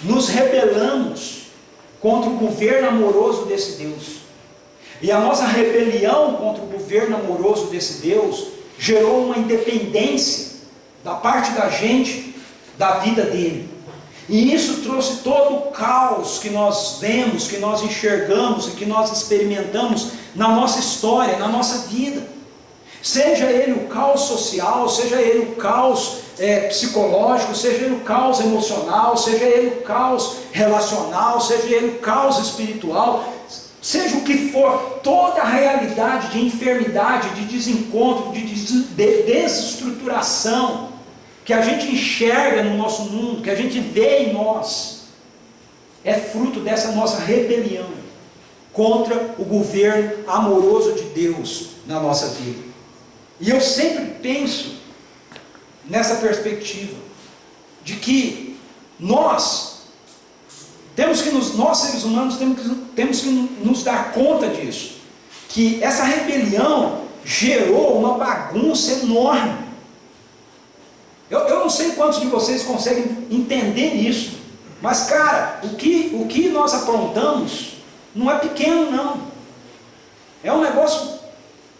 nos rebelamos contra o governo amoroso desse Deus. E a nossa rebelião contra o governo amoroso desse Deus gerou uma independência da parte da gente, da vida dele. E isso trouxe todo o caos que nós vemos, que nós enxergamos e que nós experimentamos na nossa história, na nossa vida. Seja ele o caos social, seja ele o caos psicológico, seja ele o caos emocional, seja ele o caos relacional, seja ele o caos espiritual, seja o que for, toda a realidade de enfermidade, de desencontro, de desestruturação que a gente enxerga no nosso mundo, que a gente vê em nós, é fruto dessa nossa rebelião contra o governo amoroso de Deus na nossa vida. E eu sempre penso nessa perspectiva, de que nós seres humanos temos que nos dar conta disso, que essa rebelião gerou uma bagunça enorme. Eu não sei quantos de vocês conseguem entender isso, mas cara, o que nós aprontamos não é pequeno não, é um negócio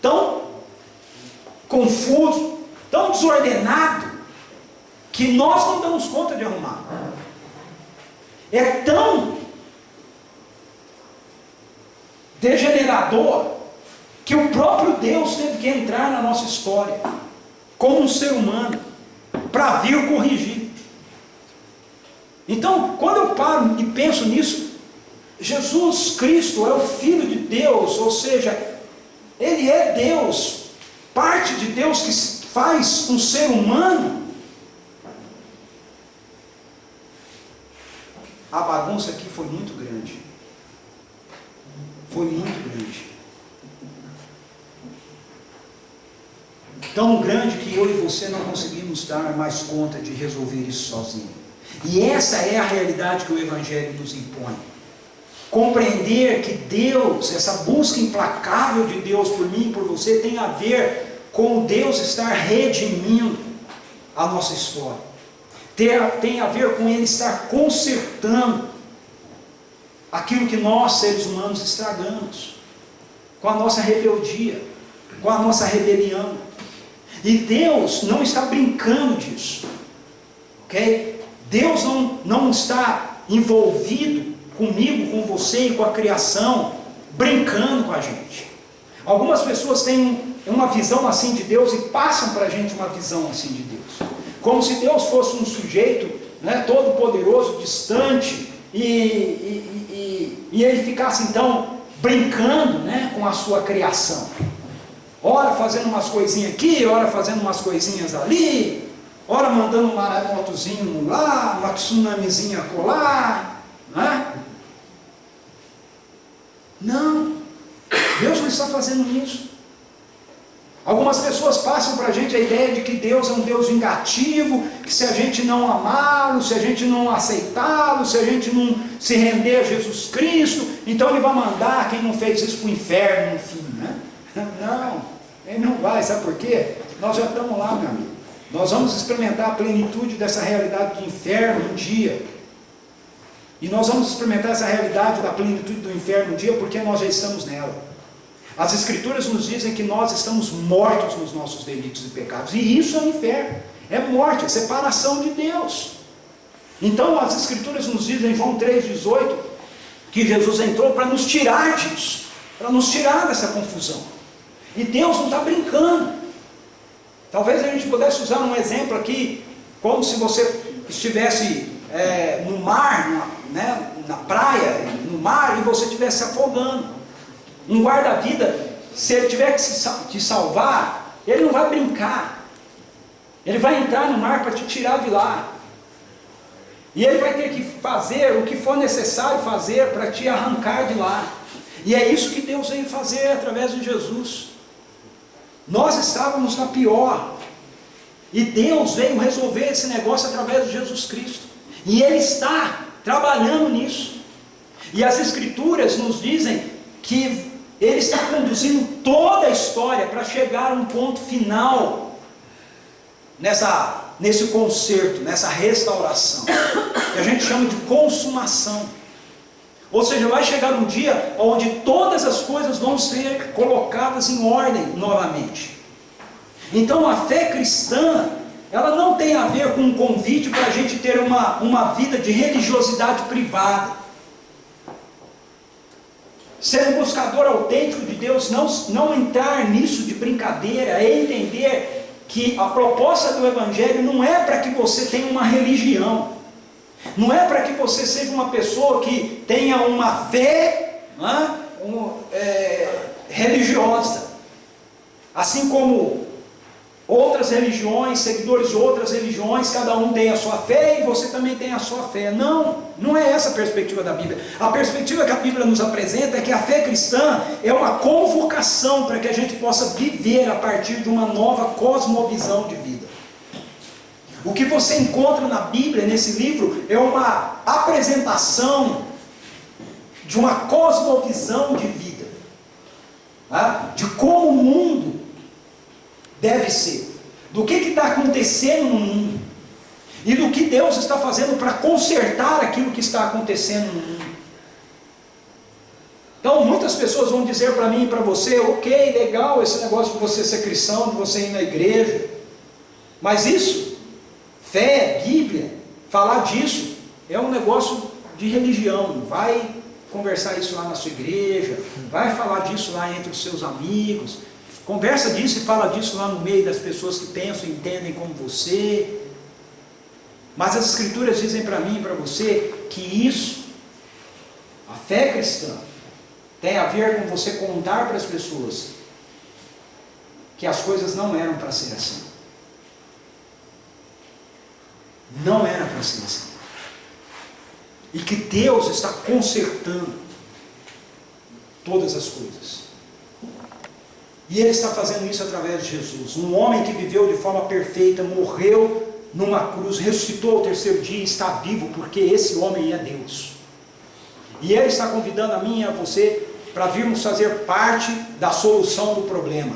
tão confuso, tão desordenado, que nós não damos conta de arrumar. É tão degenerador, que o próprio Deus teve que entrar na nossa história, como um ser humano, para vir corrigir. Então, quando eu paro e penso nisso, Jesus Cristo é o Filho de Deus, ou seja, Ele é Deus, parte de Deus que faz um ser humano. A bagunça aqui foi muito grande. Foi muito grande. Tão grande que eu e você não conseguimos dar mais conta de resolver isso sozinho. E essa é a realidade que o Evangelho nos impõe. Compreender que Deus, essa busca implacável de Deus por mim e por você, tem a ver com Deus estar redimindo a nossa história. Tem a ver com Ele estar consertando aquilo que nós, seres humanos, estragamos, com a nossa rebeldia, com a nossa rebelião. E Deus não está brincando disso, ok? Deus não está envolvido comigo, com você e com a criação, brincando com a gente. Algumas pessoas têm uma visão assim de Deus e passam para a gente uma visão assim de Deus, como se Deus fosse um sujeito, né, todo poderoso, distante, e ele ficasse então brincando, né, com a sua criação, ora fazendo umas coisinhas aqui, ora fazendo umas coisinhas ali, ora mandando um maremotozinho lá, uma tsunamizinha colar, né? Não, Deus não está fazendo isso. Algumas pessoas passam para a gente a ideia de que Deus é um Deus vingativo, que se a gente não amá-lo, se a gente não aceitá-lo, se a gente não se render a Jesus Cristo, então Ele vai mandar quem não fez isso para o inferno no fim, né? Não, Ele não vai, sabe por quê? Nós já estamos lá, meu amigo. Nós vamos experimentar a plenitude dessa realidade do inferno um dia. E nós vamos experimentar essa realidade da plenitude do inferno um dia, porque nós já estamos nela. As Escrituras nos dizem que nós estamos mortos nos nossos delitos e pecados, e isso é o inferno, é morte, é separação de Deus. Então as Escrituras nos dizem em João 3,18 que Jesus entrou para nos tirar disso, para nos tirar dessa confusão, e Deus não está brincando. Talvez a gente pudesse usar um exemplo aqui, como se você estivesse no mar, né, na praia, no mar, e você estivesse se afogando. Um guarda-vida, se ele tiver que te salvar, ele não vai brincar, ele vai entrar no mar para te tirar de lá, e ele vai ter que fazer o que for necessário fazer para te arrancar de lá. E é isso que Deus veio fazer através de Jesus. Nós estávamos na pior, e Deus veio resolver esse negócio através de Jesus Cristo, e Ele está trabalhando nisso. E as Escrituras nos dizem que Ele está conduzindo toda a história para chegar a um ponto final nesse concerto, nessa restauração, que a gente chama de consumação. Ou seja, vai chegar um dia onde todas as coisas vão ser colocadas em ordem novamente. Então a fé cristã, ela não tem a ver com um convite para a gente ter uma vida de religiosidade privada. Ser um buscador autêntico de Deus, não entrar nisso de brincadeira, é entender que a proposta do Evangelho não é para que você tenha uma religião, não é para que você seja uma pessoa que tenha uma fé religiosa, assim como outras religiões, seguidores de outras religiões, cada um tem a sua fé e você também tem a sua fé. Não, não é essa a perspectiva da Bíblia. A perspectiva que a Bíblia nos apresenta é que a fé cristã é uma convocação para que a gente possa viver a partir de uma nova cosmovisão de vida. O que você encontra na Bíblia, nesse livro, é uma apresentação de uma cosmovisão de vida, tá? De como o mundo deve ser, do que está acontecendo no mundo, e do que Deus está fazendo para consertar aquilo que está acontecendo no mundo. Então muitas pessoas vão dizer para mim e para você: ok, legal esse negócio de você ser cristão, de você ir na igreja, mas isso, fé, Bíblia, falar disso é um negócio de religião. Vai conversar isso lá na sua igreja, vai falar disso lá entre os seus amigos, conversa disso e fala disso lá no meio das pessoas que pensam e entendem como você. Mas as Escrituras dizem para mim e para você que isso, a fé cristã, tem a ver com você contar para as pessoas que as coisas não eram para ser assim. Não era para ser assim. E que Deus está consertando todas as coisas. E Ele está fazendo isso através de Jesus. Um homem que viveu de forma perfeita, morreu numa cruz, ressuscitou ao terceiro dia e está vivo, porque esse homem é Deus. E Ele está convidando a mim e a você para virmos fazer parte da solução do problema.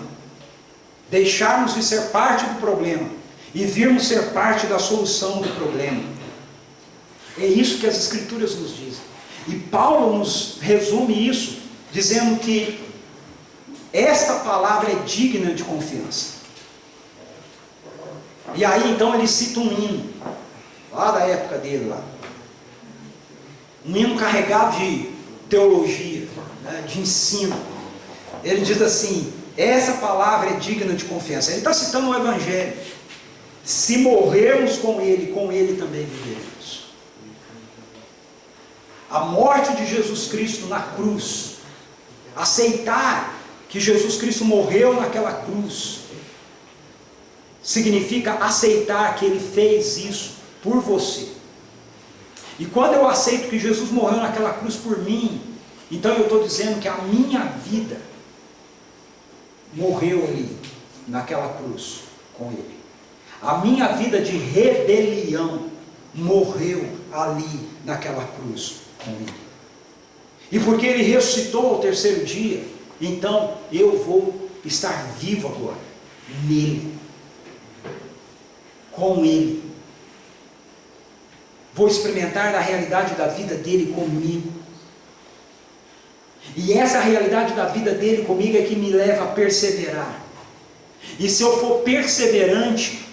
Deixarmos de ser parte do problema e virmos ser parte da solução do problema. É isso que as Escrituras nos dizem. E Paulo nos resume isso, dizendo que esta palavra é digna de confiança. E aí então ele cita um hino, lá da época dele lá. Um hino carregado de teologia, né, de ensino. Ele diz assim: essa palavra é digna de confiança. Ele está citando o Evangelho. Se morrermos com Ele também viveremos. A morte de Jesus Cristo na cruz, aceitar que Jesus Cristo morreu naquela cruz, significa aceitar que Ele fez isso por você. E quando eu aceito que Jesus morreu naquela cruz por mim, então eu estou dizendo que a minha vida morreu ali, naquela cruz, com Ele. A minha vida de rebelião morreu ali, naquela cruz, com Ele. E porque Ele ressuscitou ao terceiro dia, então eu vou estar vivo agora, nele, com Ele. Vou experimentar a realidade da vida dele comigo. E essa realidade da vida dele comigo é que me leva a perseverar. E se eu for perseverante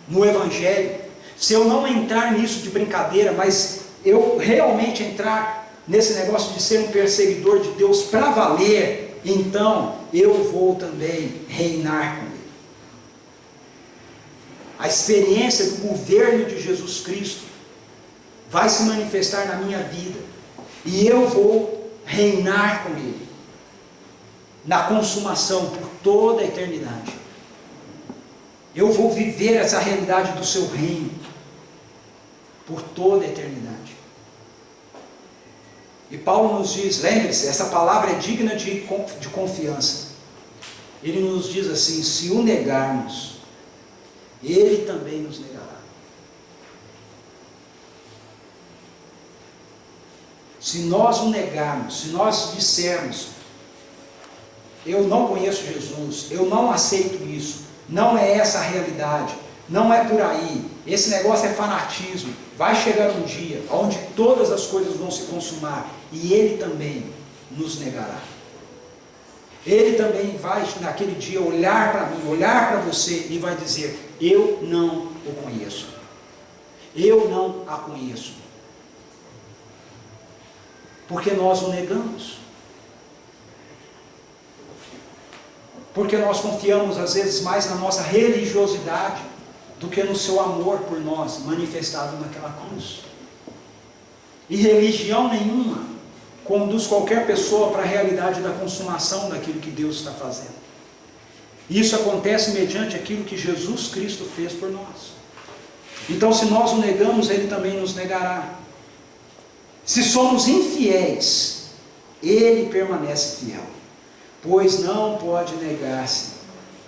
no Evangelho, se eu não entrar nisso de brincadeira, mas eu realmente entrar nesse negócio de ser um perseguidor de Deus para valer, então eu vou também reinar com Ele. A experiência do governo de Jesus Cristo vai se manifestar na minha vida, e eu vou reinar com Ele, na consumação por toda a eternidade. Eu vou viver essa realidade do seu reino, por toda a eternidade. E Paulo nos diz, lembre-se, essa palavra é digna de confiança. Ele nos diz assim: se o negarmos, Ele também nos negará. Se nós o negarmos, se nós dissermos: eu não conheço Jesus, eu não aceito isso, não é essa a realidade, não é por aí, esse negócio é fanatismo, vai chegar um dia onde todas as coisas vão se consumar e Ele também nos negará. Ele também vai naquele dia olhar para mim, olhar para você e vai dizer: eu não o conheço, eu não a conheço. Porque nós o negamos. Porque nós confiamos às vezes mais na nossa religiosidade do que no seu amor por nós, manifestado naquela cruz. E religião nenhuma conduz qualquer pessoa para a realidade da consumação daquilo que Deus está fazendo. Isso acontece mediante aquilo que Jesus Cristo fez por nós. Então, se nós o negamos, Ele também nos negará. Se somos infiéis, Ele permanece fiel, pois não pode negar-se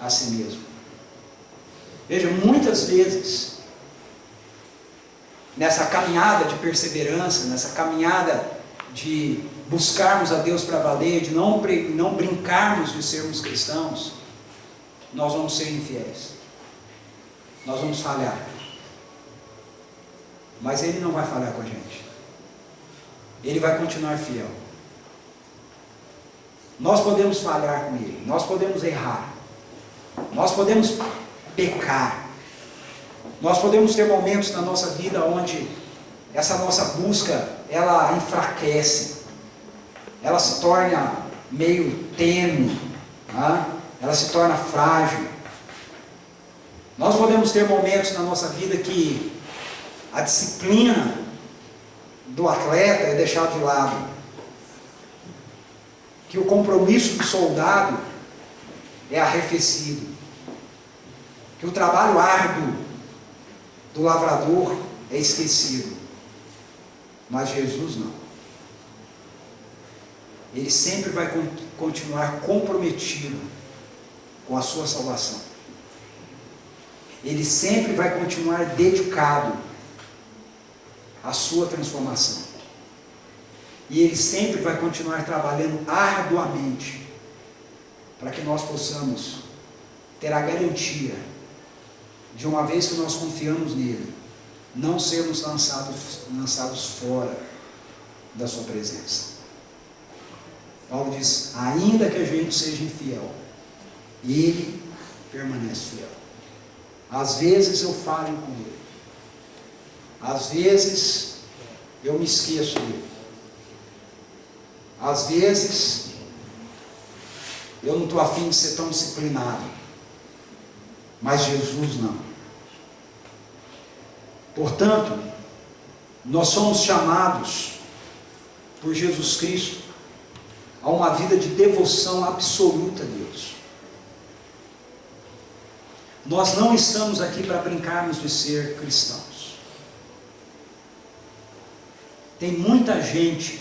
a si mesmo. Veja, muitas vezes, nessa caminhada de perseverança, nessa caminhada de buscarmos a Deus para valer, de não brincarmos de sermos cristãos, nós vamos ser infiéis, nós vamos falhar, mas Ele não vai falhar com a gente, Ele vai continuar fiel. Nós podemos falhar com Ele, nós podemos errar, nós podemos pecar, nós podemos ter momentos na nossa vida onde essa nossa busca, ela enfraquece, ela se torna meio tênue, ela se torna frágil. Nós podemos ter momentos na nossa vida que a disciplina do atleta é deixada de lado, que o compromisso do soldado é arrefecido, que o trabalho árduo do lavrador é esquecido. Mas Jesus não. Ele sempre vai continuar comprometido com a sua salvação. Ele sempre vai continuar dedicado à sua transformação. E Ele sempre vai continuar trabalhando arduamente para que nós possamos ter a garantia de, uma vez que nós confiamos nele, não sermos lançados fora da sua presença. Paulo diz, ainda que a gente seja infiel, Ele permanece fiel. Às vezes eu falho com Ele, às vezes eu me esqueço dele, às vezes eu não estou afim de ser tão disciplinado, mas Jesus não. Portanto, nós somos chamados por Jesus Cristo a uma vida de devoção absoluta a Deus. Nós não estamos aqui para brincarmos de ser cristãos. Tem muita gente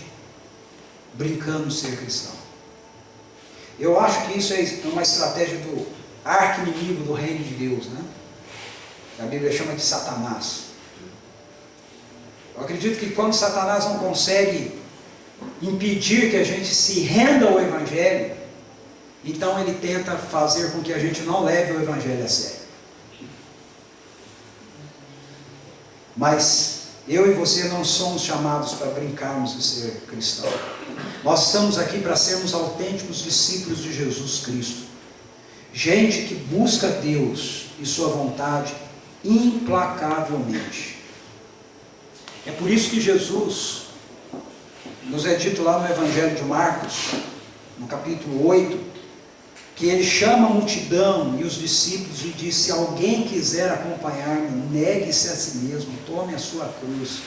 brincando de ser cristão. Eu acho que isso é uma estratégia do arqui-inimigo do reino de Deus, né? A Bíblia chama de Satanás. Eu acredito que quando Satanás não consegue impedir que a gente se renda ao Evangelho, então ele tenta fazer com que a gente não leve o Evangelho a sério. Mas eu e você não somos chamados para brincarmos de ser cristão. Nós estamos aqui para sermos autênticos discípulos de Jesus Cristo. Gente que busca Deus e sua vontade implacavelmente. É por isso que Jesus, nos é dito lá no Evangelho de Marcos, no capítulo 8, que ele chama a multidão e os discípulos e diz, se alguém quiser acompanhar-me, negue-se a si mesmo, tome a sua cruz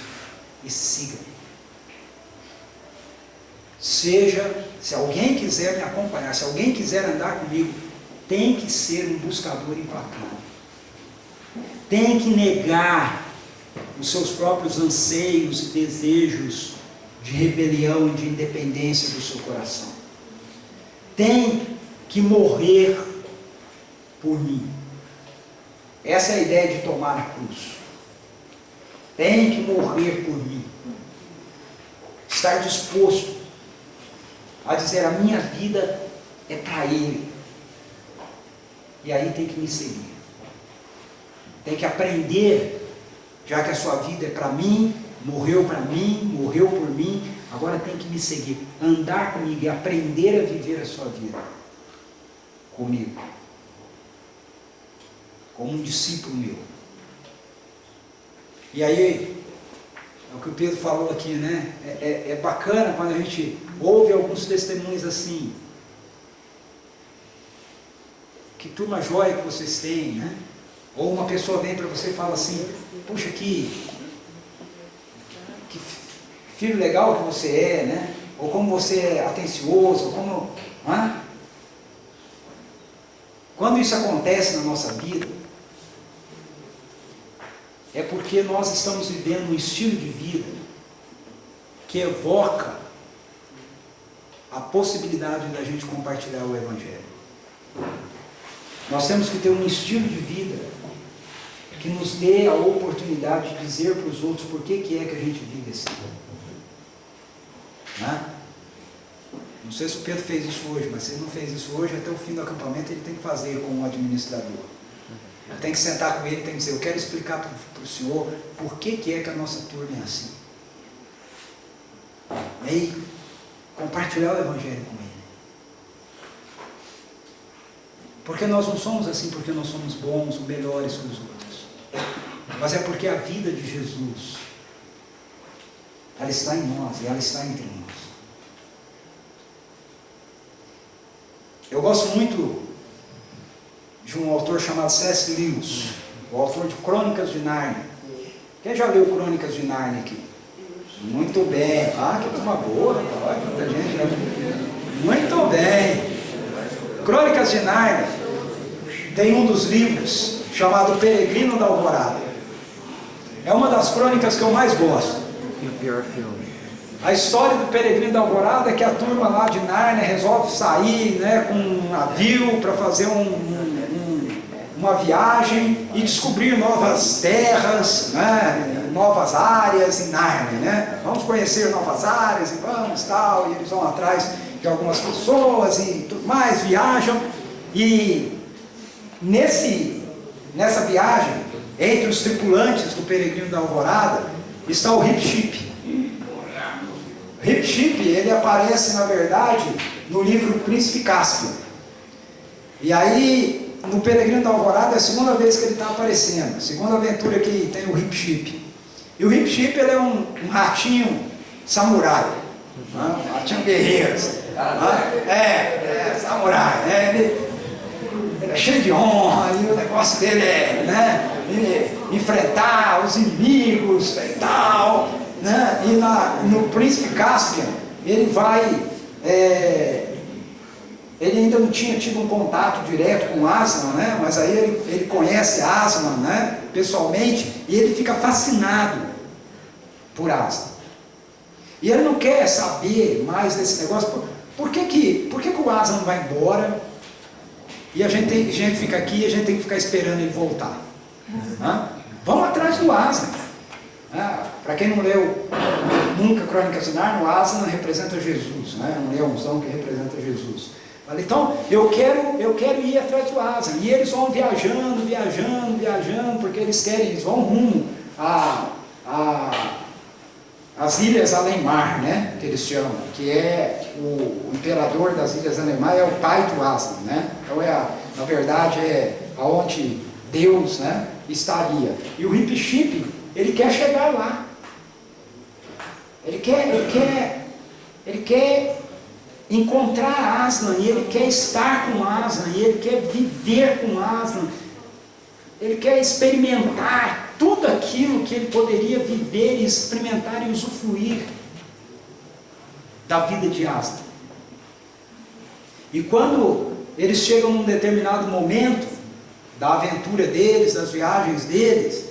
e siga-me. Se alguém quiser me acompanhar, se alguém quiser andar comigo, tem que ser um buscador implacável. Tem que negar os seus próprios anseios e desejos de rebelião e de independência do seu coração. Tem que morrer por mim. Essa é a ideia de tomar a cruz. Tem que morrer por mim. Estar disposto a dizer, a minha vida é para Ele. E aí tem que me seguir. Tem que aprender, já que a sua vida é para mim, morreu por mim, agora tem que me seguir, andar comigo e aprender a viver a sua vida comigo, como um discípulo meu. E aí, é o que o Pedro falou aqui, né? É bacana quando a gente ouve alguns testemunhos assim. Que turma jóia que vocês têm, né? Ou uma pessoa vem para você e fala assim, puxa, que filho legal que você é, né? Ou como você é atencioso, ou como... Quando isso acontece na nossa vida, é porque nós estamos vivendo um estilo de vida que evoca a possibilidade da gente compartilhar o Evangelho. Nós temos que ter um estilo de vida que nos dê a oportunidade de dizer para os outros por que é que a gente vive assim. Né? Não sei se o Pedro fez isso hoje, mas se ele não fez isso hoje, até o fim do acampamento ele tem que fazer como administrador. Ele tem que sentar com ele e tem que dizer, eu quero explicar para o senhor por que é que a nossa turma é assim. E aí, compartilhar o Evangelho com ele. Porque nós não somos assim porque nós somos bons ou melhores que os outros. Mas é porque a vida de Jesus, ela está em nós e ela está entre nós. Eu gosto muito de um autor chamado C.S. Lewis, o autor de Crônicas de Nárnia. Quem já leu Crônicas de Nárnia aqui? Muito bem. Ah, que turma boa, olha quanta gente. Muito bem. Crônicas de Nárnia tem um dos livros chamado Peregrino da Alvorada. É uma das crônicas que eu mais gosto. E o pior filme. A história do Peregrino da Alvorada é que a turma lá de Nárnia resolve sair, né, com um navio para fazer uma viagem e descobrir novas terras, né, novas áreas em Nárnia, né? Vamos conhecer novas áreas e vamos tal, e eles vão atrás de algumas pessoas e tudo mais, viajam, e nessa viagem, entre os tripulantes do Peregrino da Alvorada, está o Rip Chip. Rip Chip, ele aparece, na verdade, no livro Príncipe Cáspio. E aí, no Peregrino da Alvorada, é a segunda vez que ele está aparecendo, a segunda aventura que tem o Rip Chip. E o Rip Chip, ele é um ratinho samurai, um ratinho guerreiro, samurai, né? Ele é cheio de honra, e o negócio dele é, né, enfrentar os inimigos e tal, né? E no Príncipe Caspian, ele vai, ele ainda não tinha tido um contato direto com Aslan, né? Mas aí ele conhece Aslan, né, pessoalmente, e ele fica fascinado por Aslan. E ele não quer saber mais desse negócio. Por que o Aslan vai embora e a gente fica aqui e a gente tem que ficar esperando ele voltar? Vamos atrás do Aslan. Para quem não leu nunca Crônicas de Nárnia, o Aslan representa Jesus, né? Um leãozão que representa Jesus. Então, eu quero ir atrás do Aslan. E eles vão viajando, porque eles vão rumo às Ilhas Além-Mar, né? Que eles chamam, que é o imperador das Ilhas Além-Mar, é o pai do Aslan, né? Então, na verdade, é aonde Deus, né, estaria. E o Rip Chip, ele quer chegar lá. Ele quer encontrar Aslan, e ele quer estar com Aslan, e ele quer viver com Aslan, ele quer experimentar tudo aquilo que ele poderia viver e experimentar e usufruir da vida de Aslan. E quando eles chegam num determinado momento da aventura deles, das viagens deles,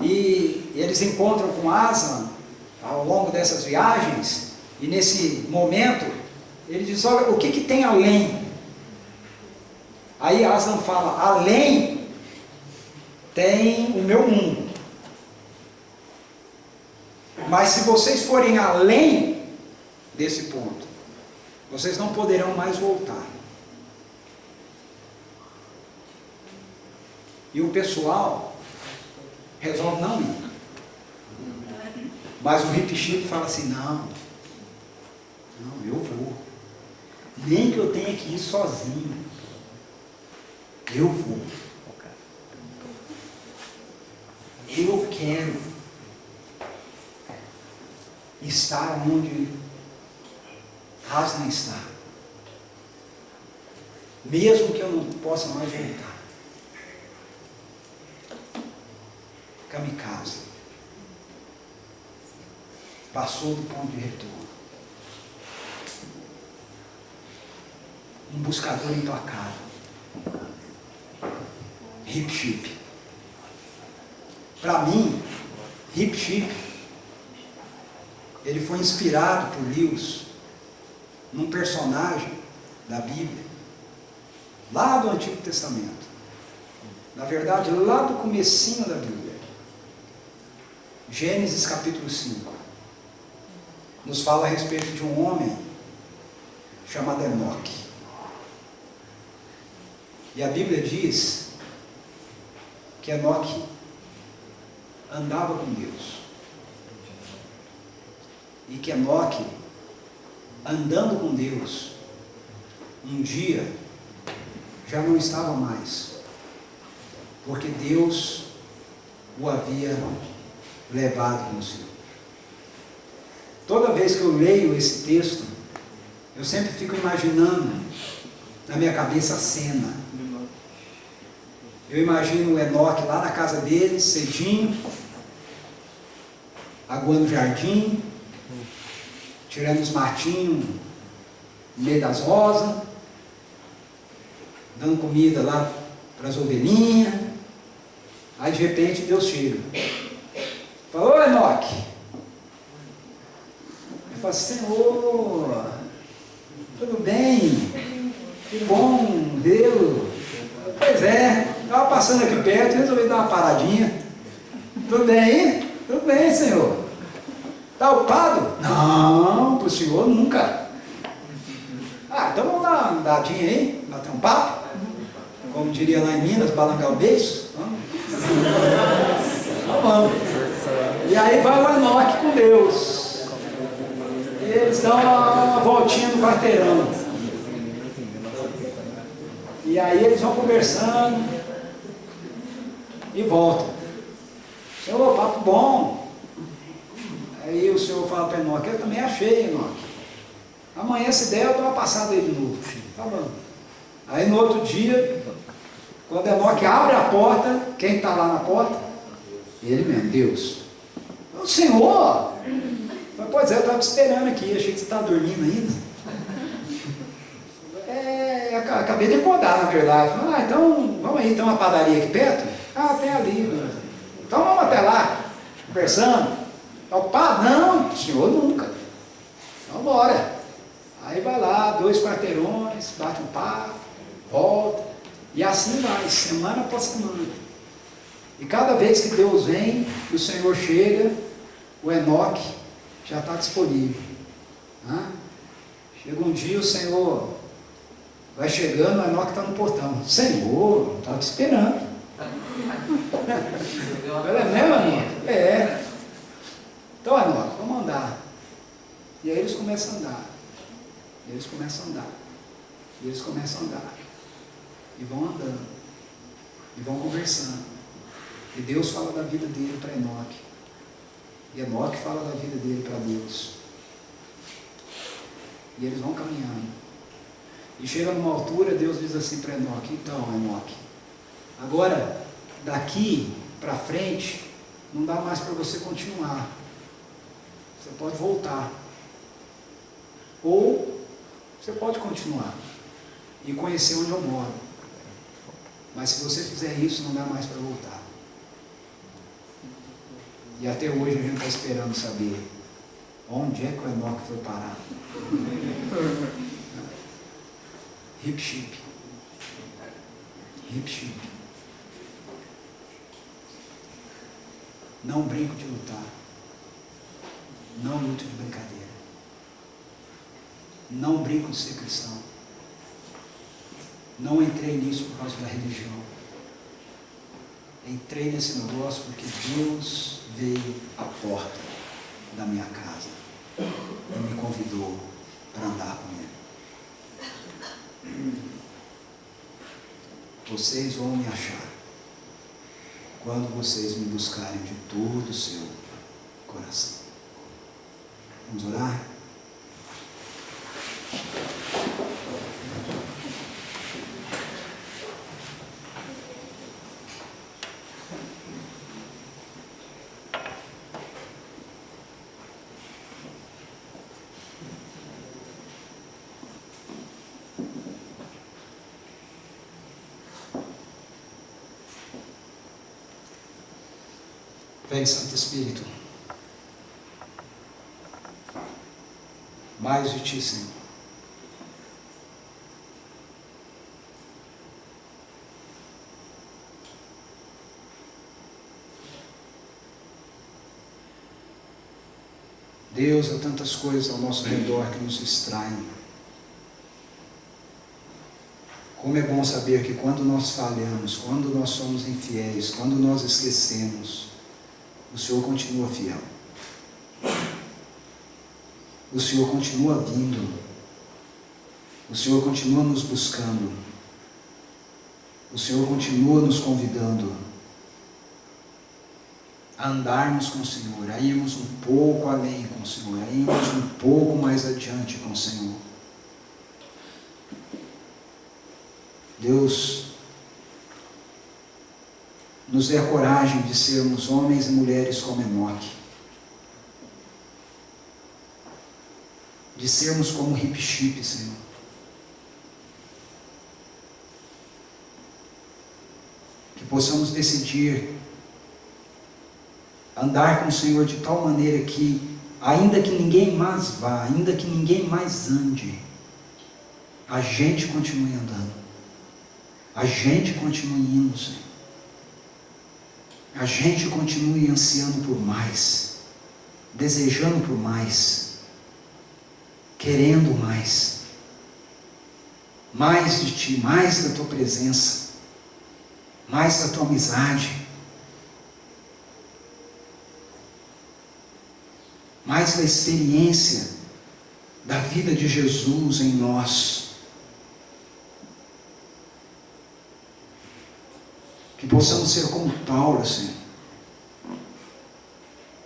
e eles encontram com Aslan ao longo dessas viagens, e nesse momento ele diz, olha, o que tem além? Aí Aslan fala, além tem o meu mundo. Mas se vocês forem além desse ponto, vocês não poderão mais voltar. E o pessoal resolve não ir. Mas o Rip Chip fala assim, não, eu vou. Nem que eu tenha que ir sozinho. Eu vou. Eu quero estar onde Aslan está. Mesmo que eu não possa mais voltar. Kamikaze. Passou do ponto de retorno. Um buscador implacável. Hip Chip. Para mim, Hip Chip, ele foi inspirado por Lewis num personagem da Bíblia, lá do Antigo Testamento. Na verdade, lá do comecinho da Bíblia. Gênesis capítulo 5. Nos fala a respeito de um homem chamado Enoque. E a Bíblia diz que Enoque andava com Deus. E que Enoque, andando com Deus, um dia já não estava mais, porque Deus o havia levado consigo. Toda vez que eu leio esse texto, eu sempre fico imaginando na minha cabeça a cena. Eu imagino o Enoque lá na casa dele, cedinho, aguando o jardim, tirando os matinhos no meio das rosas, dando comida lá para as ovelhinhas. Aí de repente Deus chega. Falou, Enoque. Ele fala, Senhor, tudo bem? Que bom vê-lo. Pois é, estava passando aqui perto e resolvi dar uma paradinha. Tudo bem? Tudo bem, Senhor. Está ocupado? Não, para o Senhor nunca. Então vamos dar uma andadinha aí, bater um papo. Como diria lá em Minas, balangar o beiço. Então vamos. E aí vai o Enoque com Deus. E eles dão uma voltinha no quarteirão. E aí eles vão conversando e voltam. Senhor, papo bom. Aí o Senhor fala para Enoque, eu também achei, Enoque. Amanhã, se der, eu dou uma passada aí de novo. Tá bom. Aí no outro dia, quando Enoque abre a porta, quem está lá na porta? Ele mesmo, Deus. O Senhor? Pois é, eu estava te esperando aqui, achei que você estava dormindo ainda. Acabei de acordar, na verdade. Então, vamos aí, tem uma padaria aqui perto? Tem ali. Então vamos até lá, conversando. Ocupado? Não, senhor nunca. Então bora. Aí vai lá, 2 quarteirões, bate um papo, volta. E assim vai, semana após semana. E cada vez que Deus vem, o Senhor chega, o Enoque já está disponível. Chega um dia, o Senhor vai chegando, o Enoque está no portão. Senhor, estava te esperando. É mesmo, Enoque? É. Então, Enoque, vamos andar. E aí eles começam a andar. E eles começam a andar. E eles começam a andar. E vão andando. E vão conversando. E Deus fala da vida dele para Enoque. E Enoque fala da vida dele para Deus. E eles vão caminhando. E chega numa altura, Deus diz assim para Enoque, então, Enoque, agora, daqui para frente, não dá mais para você continuar. Você pode voltar. Ou você pode continuar e conhecer onde eu moro. Mas se você fizer isso, não dá mais para voltar. E até hoje a gente está esperando saber onde é que o Enoque foi parar. Hip Chip. Hip Chip. Não brinco de lutar. Não luto de brincadeira. Não brinco de ser cristão. Não entrei nisso por causa da religião. Entrei nesse negócio porque Deus veio à porta da minha casa e me convidou para andar com Ele. Vocês vão me achar quando vocês me buscarem de todo o seu coração. Vamos orar? Vem, Santo Espírito, mais de Ti, Senhor. Deus, há tantas coisas ao nosso redor que nos distraem. Como é bom saber que quando nós falhamos, quando nós somos infiéis, quando nós esquecemos, o Senhor continua fiel. O Senhor continua vindo. O Senhor continua nos buscando. O Senhor continua nos convidando a andarmos com o Senhor, a irmos um pouco além com o Senhor, a irmos um pouco mais adiante com o Senhor. Deus, nos dê a coragem de sermos homens e mulheres como Enoque, de sermos como Ripship, Senhor. Que possamos decidir andar com o Senhor de tal maneira que, ainda que ninguém mais vá, ainda que ninguém mais ande, a gente continue andando, a gente continue indo, Senhor. A gente continue ansiando por mais, desejando por mais, querendo mais de Ti, mais da Tua presença, mais da Tua amizade, mais da experiência da vida de Jesus em nós. Que possamos ser como Paulo, Senhor,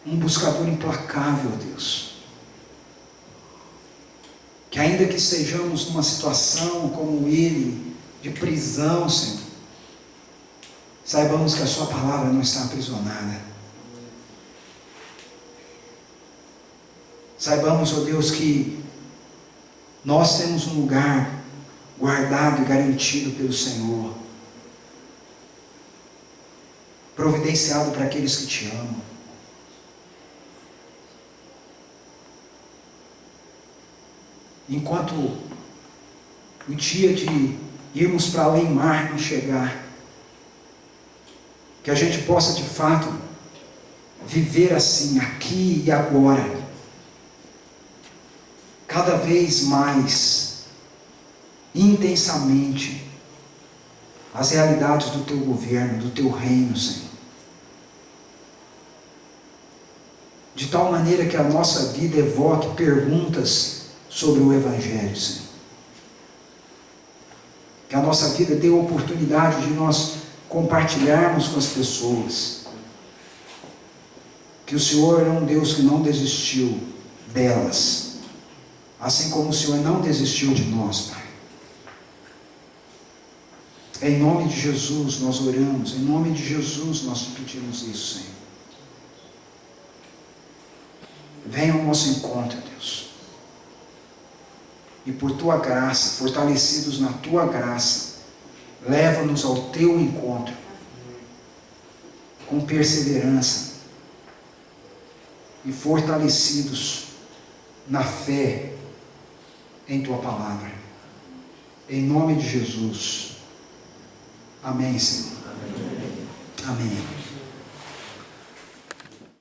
um buscador implacável, Deus. Que ainda que estejamos numa situação como ele, de prisão, Senhor, saibamos que a Sua palavra não está aprisionada. Saibamos, ó Deus, que nós temos um lugar guardado e garantido pelo Senhor, providenciado para aqueles que Te amam. Enquanto o dia de irmos para além mar não chegar, que a gente possa de fato viver assim, aqui e agora, cada vez mais intensamente as realidades do Teu governo, do Teu reino, Senhor. De tal maneira que a nossa vida evoque perguntas sobre o Evangelho, Senhor. Que a nossa vida dê a oportunidade de nós compartilharmos com as pessoas que o Senhor é um Deus que não desistiu delas, assim como o Senhor não desistiu de nós, Pai. Em nome de Jesus nós oramos, em nome de Jesus nós te pedimos isso, Senhor. Venha ao nosso encontro, Deus. E por Tua graça, fortalecidos na Tua graça, leva-nos ao Teu encontro, com perseverança, e fortalecidos na fé em Tua palavra. Em nome de Jesus. Amém, Senhor. Amém.